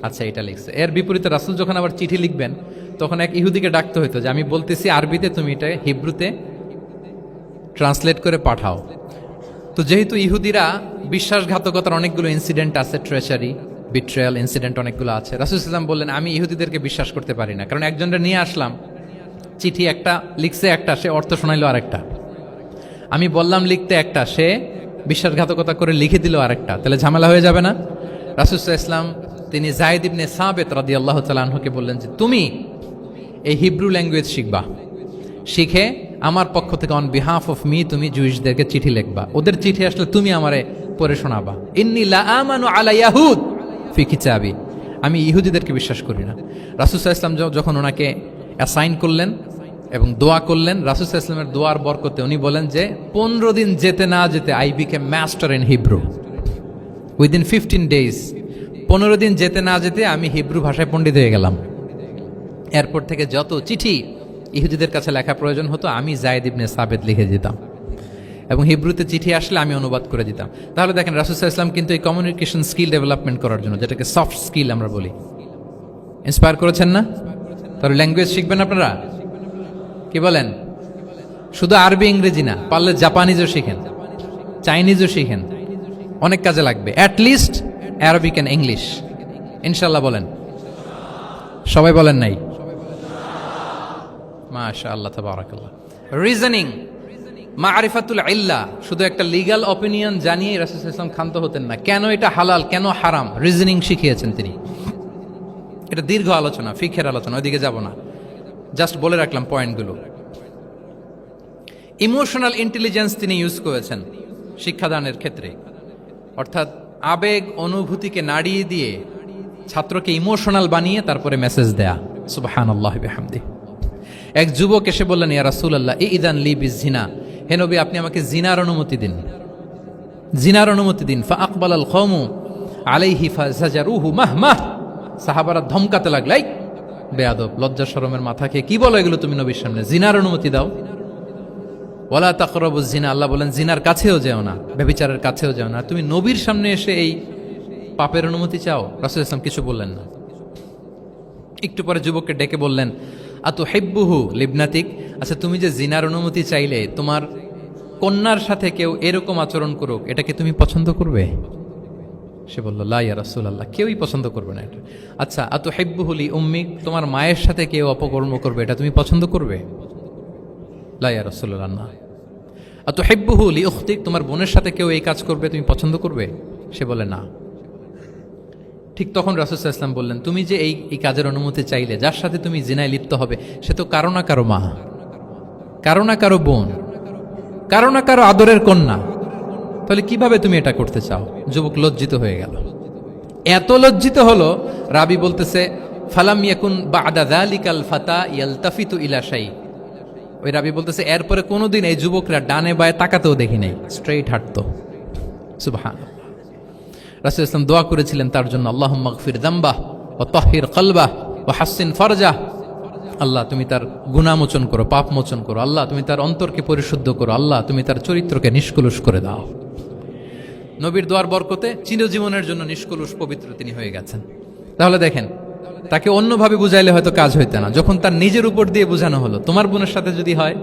আচ্ছা, এটা লিখছে। এর বিপরীতে রাসূল যখন আবার চিঠি লিখবেন, তখন এক ইহুদিকে ডাকতে হইতো, যে আমি বলতেছি আরবিতে, তুমি এটা হিব্রুতে ট্রান্সলেট করে পাঠাও। তো যেহেতু ইহুদিরা বিশ্বাসঘাতকতার অনেকগুলো ইনসিডেন্ট আছে, ট্রেচারি, বিট্রেয়াল ইনসিডেন্ট অনেকগুলো আছে, রাসূল সাল্লাল্লাহু আলাইহি ওয়াসাল্লাম বললেন, আমি ইহুদিদেরকে বিশ্বাস করতে পারি না। কারণ একজনটা নিয়ে আসলাম, চিঠি একটা লিখছে একটা, সে অর্থ শোনাইলো আরেকটা। আমি বললাম লিখতে একটা, সে বিশ্বাসঘাতকতা করে লিখে দিল আরেকটা, তাহলে ঝামেলা হয়ে যাবে না? রাসূল সাল্লাল্লাহু আলাইহি ওয়াসাল্লাম তিনি যায়েদ ইবনে সাবিত রাদিয়াল্লাহু তাআলা আনহুকে বললেন যে তুমি এই হিব্রু ল্যাঙ্গুয়েজ শিখবা, শিখে আমার পক্ষ থেকে অন বিহাফ অফ মি তুমি জুইশদেরকে চিঠি লিখবা, ওদের চিঠি আসলে তুমি আমারে পড়ে শোনাবা। ইন্নী লা আমানু আলা ইয়াহুদ ফি কিতাবি, আমি ইহুদিদেরকে বিশ্বাস করি না। রাসূল সাল্লাল্লাহু আলাইহি ওয়াসাল্লাম যখন ওনাকে অ্যাসাইন করলেন এবং দোয়া করলেন, রাসূল সাল্লাল্লাহু আলাইহি ওয়াসাল্লামের দোয়ার বরকতে উনি বলেন যে 15 দিন যেতে না যেতে I became master in Hebrew within 15 days. 15 দিন যেতে না যেতে আমি হিব্রু ভাষায় পণ্ডিত হয়ে গেলাম। এরপর থেকে যত চিঠি ইহুদিদের কাছে লেখা প্রয়োজন হতো, আমি যায়েদ ইবনে সাবিত লিখে দিতাম, এবং হিব্রুতে চিঠি আসলে আমি অনুবাদ করে দিতাম। তাহলে দেখেন রাসূল সাল্লাল্লাহু আলাইহি ওয়াসাল্লাম কিন্তু এই কমিউনিকেশন স্কিল ডেভেলপমেন্ট করার জন্য, যেটাকে সফট স্কিল আমরা বলি, ইন্সপায়ার করেছেন না? তাহলে ল্যাঙ্গুয়েজ শিখবেন আপনারা, কি বলেন? শুধু আরবি ইংরেজি না, পারলে জাপানিজও শিখেন, চাইনিজও শিখেন, অনেক কাজে লাগবে। অ্যাটলিস্ট অ্যারাবিক এন্ড ইংলিশ, ইনশাল্লাহ বলেন। সবাই বলেন নাই? মাশাআল্লাহ, তাবারাকাল্লাহ। রিজনিং, মারিফাতুল ইল্লা, শুধু একটা লিগ্যাল অপিনিয়ন জানিয়ে রাসূল সাল্লাল্লাহু আলাইহি ওয়াসাল্লাম ক্ষান্ত হতেন না। কেন এটা হালাল, কেন হারাম, রিজনিং শিখিয়েছেন তিনি। এটা দীর্ঘ আলোচনা, ফিকহের আলোচনা, ওইদিকে যাব না, জাস্ট বলে রাখলাম পয়েন্টগুলো। ইমোশনাল ইন্টেলিজেন্স তিনি ইউজ করেছেন শিক্ষাদানের ক্ষেত্রে, অর্থাৎ আবেগ অনুভূতিকে নাড়িয়ে দিয়ে ছাত্রকে ইমোশনাল বানিয়ে তারপরে মেসেজ দেয়া। সুবহানাল্লাহি বিহামদিহি। এক যুবক এসে বললেন, ইয়া রাসূলুল্লাহ ইদান লি বিজিনা, হে নবী আপনি আমাকে জিনার অনুমতি দিন, জিনার অনুমতি দিন। ফা আকবালাল কওমু আলাইহি ফাজাজারুহু মাহমাহ, সাহাবারা ধমকাতে লাগলাই, বেয়াদব, লজ্জা শরমের মাথা খেয়ে কি বলো এগুলো তুমি নবীর সামনে, জিনার অনুমতি দাও। ওয়ালা তাকরাবুজ জিনা, আল্লাহ বলেন জিনার কাছেও যেও না, ব্যভিচারের কাছেও যেও না। তুমি নবীর সামনে এসে এই পাপের অনুমতি চাও? রাসূল ইসলাম কিছু বললেন না। একটু পরে যুবককে ডেকে বললেন, আতু হিব্বুহু লিবনাতিক, আচ্ছা তুমি যে জিনার অনুমতি চাইলে তোমার কন্যার সাথে কেউ এরকম আচরণ করুক, এটাকে তুমি পছন্দ করবে? সে বলল, লা ইয়া রাসূলুল্লাহ, কেউই পছন্দ করবে না এটা। আচ্ছা, আতু হিব্বুহু লি উম্মিক, তোমার মায়ের সাথে কেউ অপকর্ম করবে, এটা তুমি পছন্দ করবে? লা ইয়া রাসূলুল্লাহ, না। আতু হিব্বুহু লি উখতিক, তোমার বোনের সাথে কেউ এই কাজ করবে, তুমি পছন্দ করবে? সে বলে না। ঠিক তখন রাসূল সাল্লাল্লাহু আলাইহি ওয়াসাল্লাম বললেন, তুমি যে এই কাজের অনুমতি চাইলে, যার সাথে তুমি জিনায় লিপ্ত হবে, সে তো কারো না কারো মা, কারো না কারো বোন, কারো না কারো আদরের কন্যা, তাহলে কিভাবে তুমি এটা করতে চাও? যুবক লজ্জিত হয়ে গেল। এত লজ্জিত হলো, রাবি বলতেছে, ফালাম ইয়াকুন বা'দা যালিকাল ফাতা ইয়ালতাফিতু ইলা শাই, ওই রাবি বলতেছে এরপরে কোনোদিন এই যুবকরা ডানে বায়ে তাকাতেও দেখি নাই, স্ট্রেইট হাঁটতো। সুবহানাল্লাহ। রাসূল ইসলাম দোয়া করেছিলেন তার জন্য, আল্লাহুম্মা গফির যামবাহ ওয়া তাহহির কলবাহ ওয়া হাসসিন ফারজাহ, আল্লাহ তুমি তার গুনাহ মোচন করো, পাপ মোচন করো, আল্লাহ তুমি তার অন্তরকে পরিশুদ্ধ করো, আল্লাহ তুমি তার চরিত্রকে নিষ্কলুষ করে দাও। নবীর দোয়ার বরকতে চিরজীবনের জন্য নিষ্কলুষ পবিত্র তিনি হয়ে গেছেন। তাহলে দেখেন, তাকে অন্যভাবে বুঝাইলে হয়তো কাজ হইতে না, যখন তার নিজের উপর দিয়ে বোঝানো হলো। তোমার বোনের সাথে যদি হয়,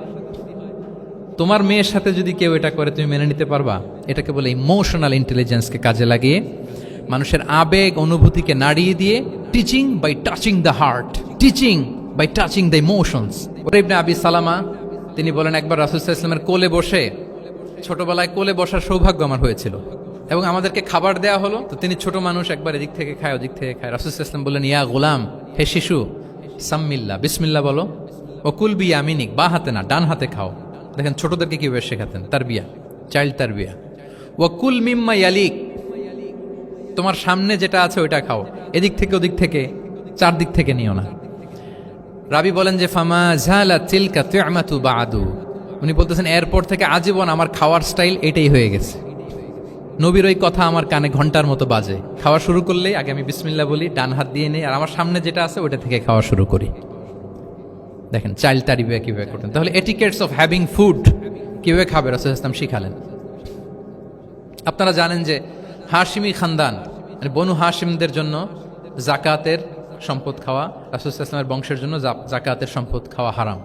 তোমার মেয়ের সাথে যদি কেউ এটা করে, তুমি মেনে নিতে পারবা? এটাকে বলে ইমোশনাল ইন্টেলিজেন্সকে কাজে লাগিয়ে, মানুষের আবেগ অনুভূতিকে নাড়িয়ে দিয়ে, teaching by touching the heart, teaching by touching the emotions. ইবনে আবি সালামা তিনি বলেন, একবার রাসূল সাল্লাল্লাহু আলাইহি ওয়াসাল্লামের কোলে বসে, ছোটবেলায় কোলে বসার সৌভাগ্য আমার হয়েছিল, এবং আমাদেরকে খাবার দেয়া হলো, তো তিনি ছোট মানুষ, একবার এদিক থেকে খায় ওদিক থেকে খায়। রাসূল সাল্লাল্লাহু আলাইহি ওয়াসাল্লাম বললেন, ইয়া গোলাম, হে শিশু, সাম্মিল্লাহ, বিসমিল্লাহ বলো, ও কুল বিয়ামিনিক, বা হাতে না ডান হাতে খাও। দেখেন ছোটদেরকে কিভাবে শেখাতেন, তারবিয়া, চাইল্ড তারবিয়া। ওয়া কুল মিম্মা ইয়ালিক, তোমার সামনে যেটা আছে ওইটা খাও, এদিক থেকে ওদিক থেকে চারদিক থেকে নিও না। রাবি বলেন যে ফামা ঝালা তিলকা তু'মাতু বাদু, উনি বলতেছেন এরপর থেকে আজীবন আমার খাওয়ার স্টাইল এটাই হয়ে গেছে। নবীর ওই কথা আমার কানে ঘন্টার মতো বাজে, খাওয়া শুরু করলেই আগে আমি বিসমিল্লাহ বলি, ডান হাত দিয়ে নেই, আর আমার সামনে যেটা আছে ওইটা থেকে খাওয়া শুরু করি। দেখেন চাইল্ড তারিবিয়া কিভাবে করতেন। তাহলে এটিকেটস অফ হ্যাভিং ফুড কিভাবে খাবে রাসূল ইসলাম শিখালেন। আপনারা জানেন যে হাশিমি খানদান, মানে বনু হাশিমদের জন্য জাকাতের সম্পদ খাওয়া, রাসূল ইসলামের বংশের জন্য জাকাতের সম্পদ খাওয়া হারাম।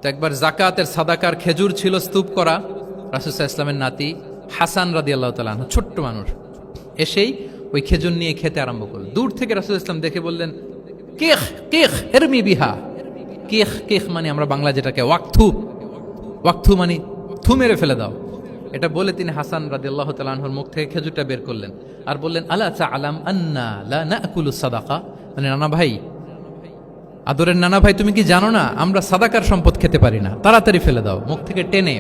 তো একবার জাকাতের সাদাকার খেজুর ছিল স্তূপ করা, রাসূল ইসলামের নাতি হাসান রাদিয়াল্লাহু তাআলা আনহু, ছোট্ট মানুষ, এসেই ওই খেজুর নিয়ে খেতে আরম্ভ করলেন। দূর থেকে রাসূল ইসলাম দেখে বললেন, কেখ কেখ এরমি বিহা, কেখ কেখ মানে আমরা বাংলা যেটাকে ওয়াক্থু, ওয়াক্থু মানে থু মেরে ফেলে দাও। এটা বলে তিনি হাসান রাদিয়াল্লাহু তাআলা আনহুর মুখ থেকে খেজুরটা বের করলেন আর বললেন, আলা তা'লাম আন্না লা নাকুলু সাদাকা, মানে নানা ভাই, আদরের নানা ভাই, তুমি কি জানো না আমরা সাদাকার সম্পদ খেতে পারি না, তাড়াতাড়ি ফেলে দাও। মুখ থেকে টেনে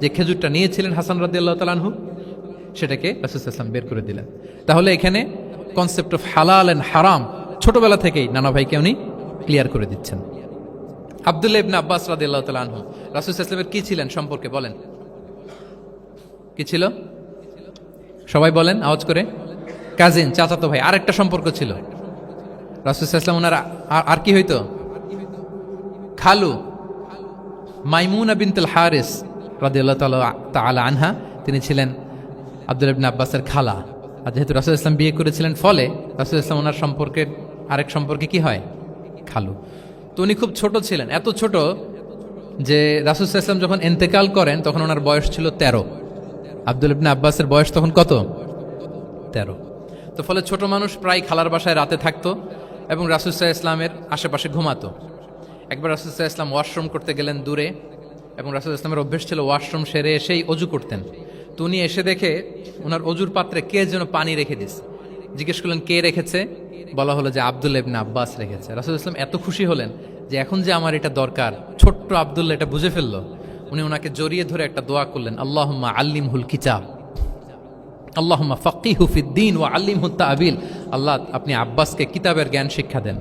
যে খেজুরটা নিয়েছিলেন হাসান রাদিয়াল্লাহু তাআলা আনহু, সেটাকে রাসূল সাল্লাল্লাহু আলাইহি ওয়াসাল্লাম বের করে দিলেন। তাহলে এখানে কনসেপ্ট অফ হালাল এন্ড হারাম ছোটবেলা থেকেই নানা ভাইকে উনি ক্লিয়ার করে দিচ্ছেন। আব্দুল্লাহ ইবনে আব্বাস রাদিয়াল্লাহু তাআলা আনহু রাসূল সাল্লাল্লাহু আলাইহি ওয়াসাল্লামের কি ছিলেন সম্পর্কে বলেন, কি ছিল? সবাই বলেন আওয়াজ করে। কাজিন, চাচাতো ভাই। আরেকটা সম্পর্ক ছিল রাসূল সাল্লাল্লাহু আলাইহি ওয়াসাল্লাম ওনার আর কি হইতো? খালু মাইমুনা বিনতুল হারিস রাদিয়াল্লাহু তাআলা আনহা, তিনি ছিলেন আব্দুল্লাহ ইবনে আব্বাসের খালা। আর যেহেতু রাসূল ইসলাম বিয়ে করেছিলেন, ফলে রাসূল ইসলাম ওনার সম্পর্কের আরেক সম্পর্কে কি হয়? খালু। তো উনি খুব ছোট ছিলেন, এত ছোট যে রাসূল ইসলাম যখন ইন্তেকাল করেন তখন ওনার বয়স ছিল 13। আব্দুল্লাহ ইবনে আব্বাসের বয়স তখন কত? 13। তো ফলে ছোট মানুষ প্রায় খালার বাসায় রাতে থাকতো এবং রাসূল সাল্লাল্লাহু আলাইহি ওয়াসাল্লামের আশেপাশে ঘুমাতো। একবার রাসূল সাল্লাল্লাহু আলাইহি ওয়াসাল্লাম ওয়াশরুম করতে গেলেন দূরে, এবং রাসূল ইসলামের অভ্যেস ছিল ওয়াশরুম সেরে এসেই অজু করতেন। তো উনি এসে দেখে ওনার অজুর পাত্রে কে যেন পানি রেখে দিস। জিজ্ঞেস করলেন কে রেখেছে? বলা হলো যে আব্দুল্লাহ ইবনে আব্বাস রেখেছে। রাসূল ইসলাম এত খুশি হলেন যে এখন যে আমার এটা দরকার, ছোট্ট আব্দুল্লাহ এটা বুঝে ফেললো। উনি ওনাকে জড়িয়ে ধরে একটা দোয়া করলেন, আল্লাহুম্মা আল্লিমহুল কিতাব, আল্লাহুম্মা ফাক্কিহু ফিদ্দীন ওয়া আল্লিমহু তা'বিল। আল্লাহ আপনি আব্বাসকে কিতাবের জ্ঞান শিক্ষা দেন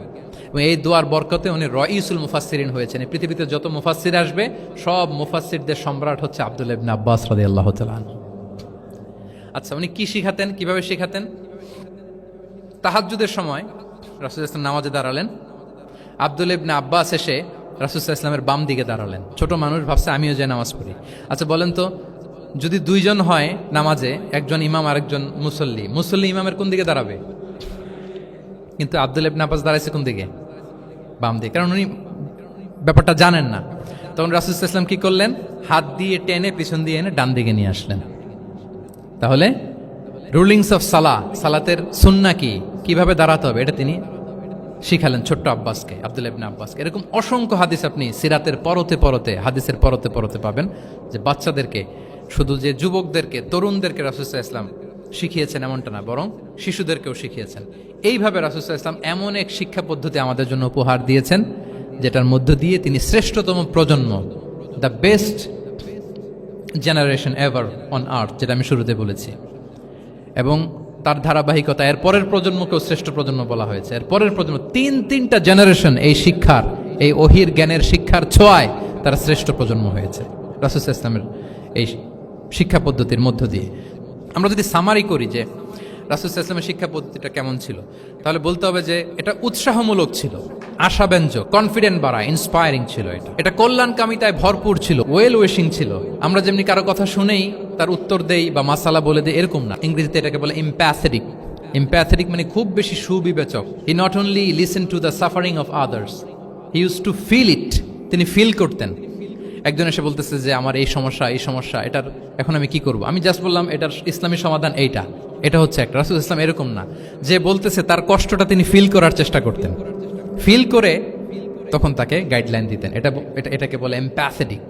এবং এই দোয়ার বরকতে উনি রঈসুল মুফাসসিরিন হয়েছেন। এই পৃথিবীতে যত মুফাসসির আসবে সব মুফাসসিরদের সম্রাট হচ্ছে আব্দুল্লাহ ইবনে আব্বাস রাদিয়াল্লাহু তাআলা আনহু। আচ্ছা, উনি কি শিখাতেন, কিভাবে শিখাতেন? তাহাজ্জুদের সময় রাসূলুল্লাহ সাল্লাল্লাহু আলাইহি ওয়াসাল্লাম নামাজে দাঁড়ালেন, আব্দুল্লাহ ইবনে আব্বাস এসে রাসূলুল্লাহ সাল্লাল্লাহু আলাইহি ওয়াসাল্লামের বাম দিকে দাঁড়ালেন। ছোট মানুষ, ভাবছে আমিও যে নামাজ পড়ি। আচ্ছা বলেন তো, যদি দুইজন হয় নামাজে, একজন ইমাম আর একজন মুসল্লি, মুসল্লি ইমামের কোন দিকে দাঁড়াবে? কিন্তু আব্দুল্লাহ ইবনে আব্বাস দাঁড়াইছে কোন দিকে? বাম দিকে, কারণ উনি ব্যাপারটা জানেন না। তখন রাসূলুল্লাহ সাল্লাল্লাহু আলাইহি ওয়াসাল্লাম কি করলেন? হাত দিয়ে টেনে পিছন দিয়ে এনে ডান দিকে নিয়ে আসলেন। তাহলে রুলিংস অফ সালাতের সুন্নাহ কি, কিভাবে দাঁড়াতে হবে, এটা তিনি শিখালেন ছোট্ট আব্বাসকে, আব্দুল্লাহ ইবনে আব্বাসকে। এরকম অসংখ্য হাদিস আপনি সিরাতের পরতে পরতে, হাদিসের পরতে পরতে পাবেন, যে বাচ্চাদেরকে, শুধু যে যুবকদেরকে, তরুণদেরকে রাসূলুল্লাহ সাল্লাল্লাহু আলাইহি ওয়াসাল্লাম শিখিয়েছেন এমনটা না, বরং শিশুদেরকেও শিখিয়েছেন। এইভাবে রাসূলুল্লাহ সাল্লাল্লাহু আলাইহি ওয়াসাল্লাম এমন এক শিক্ষা পদ্ধতি আমাদের জন্য উপহার দিয়েছেন, যেটার মধ্য দিয়ে তিনি শ্রেষ্ঠতম প্রজন্ম, the best generation ever on earth, যেটা আমি শুরুতে বলেছি, এবং তার ধারাবাহিকতা এর পরের প্রজন্মকেও শ্রেষ্ঠ প্রজন্ম বলা হয়েছে। এর পরের প্রজন্ম, তিনটা জেনারেশন এই শিক্ষার, এই ওহির জ্ঞানের শিক্ষার ছোঁয়ায় তারা শ্রেষ্ঠ প্রজন্ম হয়েছে রাসূলুল্লাহ সাল্লাল্লাহু আলাইহি ওয়াসাল্লামের এই শিক্ষা পদ্ধতির মধ্য দিয়ে। আমরা যদি সামারি করি যে রাসূলুল্লাহ সাল্লাল্লাহু আলাইহি ওয়াসাল্লামের শিক্ষা পদ্ধতিটা কেমন ছিল, তাহলে বলতে হবে যে এটা উৎসাহমূলক ছিল, আশাব্যঞ্জক, কনফিডেন্ট বাড়ায়, ইন্সপায়ারিং ছিল। এটা কল্যাণকামিতায় ভরপুর ছিল, ওয়েল উইশিং ছিল। আমরা যেমনি কারো কথা শুনেই তার উত্তর দেই বা মাসালা বলে দেই, এরকম না। ইংরেজিতে এটাকে বলে এমপ্যাথেটিক। এমপ্যাথেটিক মানে খুব বেশি সুবিবেচক। He not only listen to the suffering of others, he use to feel it. তিনি ফিল করতেন। একজন এসে বলতেছে যে আমার এই সমস্যা, এটার এখন আমি কি করব? আমি জাস্ট বললাম এটার ইসলামী সমাধান এইটা, এটা হচ্ছে একটা। রাসূলুল্লাহ সাল্লাল্লাহু আলাইহি ওয়াসাল্লাম এরকম না, যে বলতেছে তার কষ্টটা তিনি ফিল করার চেষ্টা করতেন, ফিল করে তখন তাকে গাইডলাইন দিতেন। এটাকে বলে এমপ্যাথেটিক,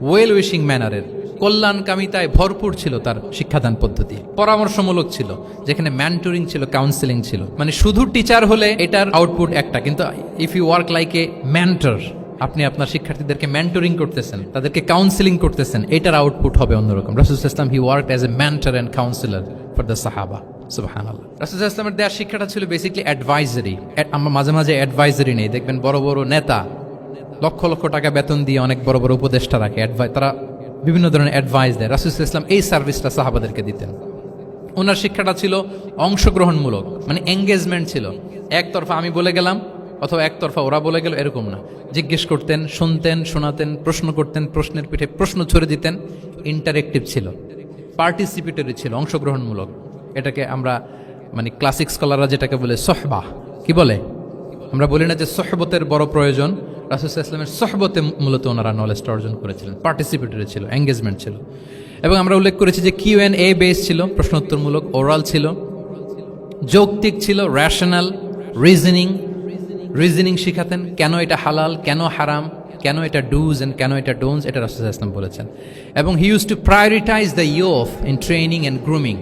ওয়েল উইশিং ম্যানারের, কল্যাণকামিতায় ভরপুর ছিল তার শিক্ষাদান পদ্ধতি। পরামর্শমূলক ছিল, যেখানে মেন্টরিং ছিল, কাউন্সেলিং ছিল। মানে শুধু টিচার হলে এটার আউটপুট একটা, কিন্তু if you work like a mentor, আপনি আপনার শিক্ষার্থীদেরকে মেন্টরিং করতেছেন, তাদেরকে কাউন্সেলিং করতেছেন, এটার আউটপুট হবে অন্যরকম। রাসূলুল্লাহ সাল্লাল্লাহু আলাইহি ওয়াসাল্লাম he worked as a mentor and counsellor for the সাহাবা। সুবহানাল্লাহ। রাসূলুল্লাহ সাল্লাল্লাহু আলাইহি ওয়াসাল্লামের দেওয়ার শিক্ষাটা ছিল বেসিক্যালি অ্যাডভাইজারি। আমরা মাঝে মাঝে অ্যাডভাইজারি নেই, দেখবেন বড় বড় নেতা লক্ষ লক্ষ টাকা বেতন দিয়ে অনেক বড় বড় উপদেষ্টা রাখে, তারা বিভিন্ন ধরনের অ্যাডভাইস দেয়। রাসূলুল্লাহ সাল্লাল্লাহু আলাইহি ওয়াসাল্লাম এই সার্ভিসটা সাহাবাদেরকে দিতেন। ওনার শিক্ষাটা ছিল অংশগ্রহণমূলক, মানে এঙ্গেজমেন্ট ছিল। একতরফা আমি বলে গেলাম অথবা একতরফা ওরা বলে গেল, এরকম না। জিজ্ঞেস করতেন, শুনতেন, শোনাতেন, প্রশ্ন করতেন, প্রশ্নের পিঠে প্রশ্ন ছড়ে দিতেন। ইন্টারেক্টিভ ছিল, পার্টিসিপেটরি ছিল, অংশগ্রহণমূলক। এটাকে আমরা মানে ক্লাসিক স্কলাররা যেটাকে বলে সোহবাহ, কি বলে? আমরা বলি না যে সোহবতের বড় প্রয়োজন? রাসূলুল্লাহ সাল্লাল্লাহু আলাইহি ওয়াসাল্লামের সোহবতে মূলত ওনারা নলেজটা অর্জন করেছিলেন। পার্টিসিপেটরি ছিল, এঙ্গেজমেন্ট ছিল। এবং আমরা উল্লেখ করেছি যে Q&A বেস ছিল, প্রশ্নোত্তরমূলক, ওরাল ছিল, যৌক্তিক ছিল, রেশনাল, রিজনিং শিখাতেন। কেন এটা হালাল, কেন হারাম, কেন এটা ডুজ এন্ড কেন এটা ডোন্টস, এটা রাসূলুল্লাহ সাল্লাল্লাহু আলাইহি ওয়াসাল্লাম বলেছেন। এবং he use to prioritise the youth in training and grooming.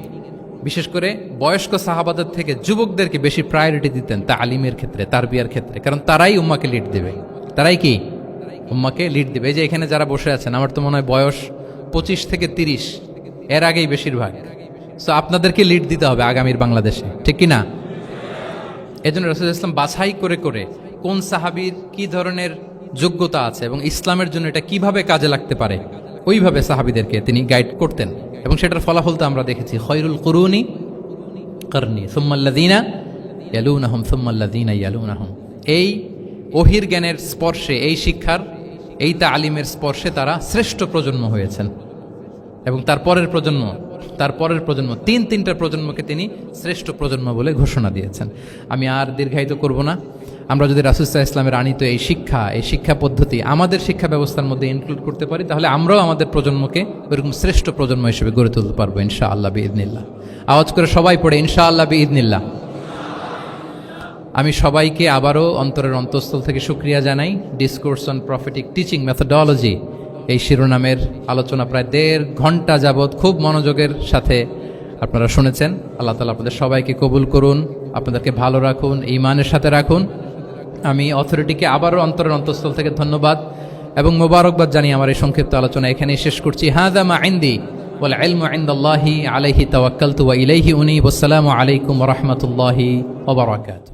বিশেষ করে বয়স্ক সাহাবাদের থেকে যুবকদেরকে বেশি প্রায়োরিটি দিতেন তালিমের ক্ষেত্রে, তারবিয়ার ক্ষেত্রে, কারণ তারাই উম্মাকে লিড দেবে। তারাই কি উম্মাকে লিড দেবে। এই যে এখানে যারা বসে আছেন, আমার তো মনে হয় বয়স 25 থেকে 30, এর আগেই বেশিরভাগ। সো আপনাদেরকে লিড দিতে হবে আগামীর বাংলাদেশে, ঠিক কি না? এজন্য রাসূলুল্লাহ সাল্লাল্লাহু আলাইহি ওয়াসাল্লাম বাছাই করে করে কোন সাহাবীর কি ধরনের যোগ্যতা আছে এবং ইসলামের জন্য এটা কিভাবে কাজে লাগতে পারে, ওইভাবে সাহাবীদেরকে তিনি গাইড করতেন। এবং সেটার ফলাফল তো আমরা দেখেছি, খয়রুল কুরুনি করনি সুম্মাল্লাযীনা ইয়ালুনাহুম সুম্মাল্লাযীনা ইয়ালুনাহুম। এই ওহির জ্ঞানের স্পর্শে, এই শিক্ষার, এই তালিমের স্পর্শে তারা শ্রেষ্ঠ প্রজন্ম হয়েছেন। এবং তার পরের প্রজন্ম, তিনটা প্রজন্মকে তিনি শ্রেষ্ঠ প্রজন্ম বলে ঘোষণা দিয়েছেন। আমি আর দীর্ঘায়িত করব না। আমরা যদি রাসূলুল্লাহ সাল্লাল্লাহু আলাইহি ওয়াসাল্লামের আনিত এই শিক্ষা পদ্ধতি আমাদের শিক্ষা ব্যবস্থার মধ্যে ইনক্লুড করতে পারি, তাহলে আমরাও আমাদের প্রজন্মকে ওইরকম শ্রেষ্ঠ প্রজন্ম হিসেবে গড়ে তুলতে পারবো ইনশাআল্লাহ বিইذনিল্লাহ। আওয়াজ করে সবাই পড়ে ইনশাআল্লাহ বিইذনিল্লাহ। আমি সবাইকে আবারও অন্তরের অন্তঃস্থল থেকে শুকরিয়া জানাই। Discourse on prophetic teaching methodology, এই শিরোনামের আলোচনা প্রায় 1.5 ঘন্টা যাবৎ খুব মনোযোগের সাথে আপনারা শুনেছেন। আল্লাহ তাআলা আপনাদের সবাইকে কবুল করুন, আপনাদেরকে ভালো রাখুন, ঈমানের সাথে রাখুন। আমি অথরিটিকে আবারও অন্তরের অন্তঃস্থল থেকে ধন্যবাদ এবং মোবারকবাদ জানিয়ে আমার এই সংক্ষিপ্ত আলোচনা এখানেই শেষ করছি। হাযা মা ইনদি ওয়াল ইলমু ইনদাল্লাহি আলাইহি তাওয়াক্কালতু ওয়া ইলাইহি উনীব। আসসালামু আলাইকুম ওয়া রাহমাতুল্লাহি ওয়া বারাকাতুহু।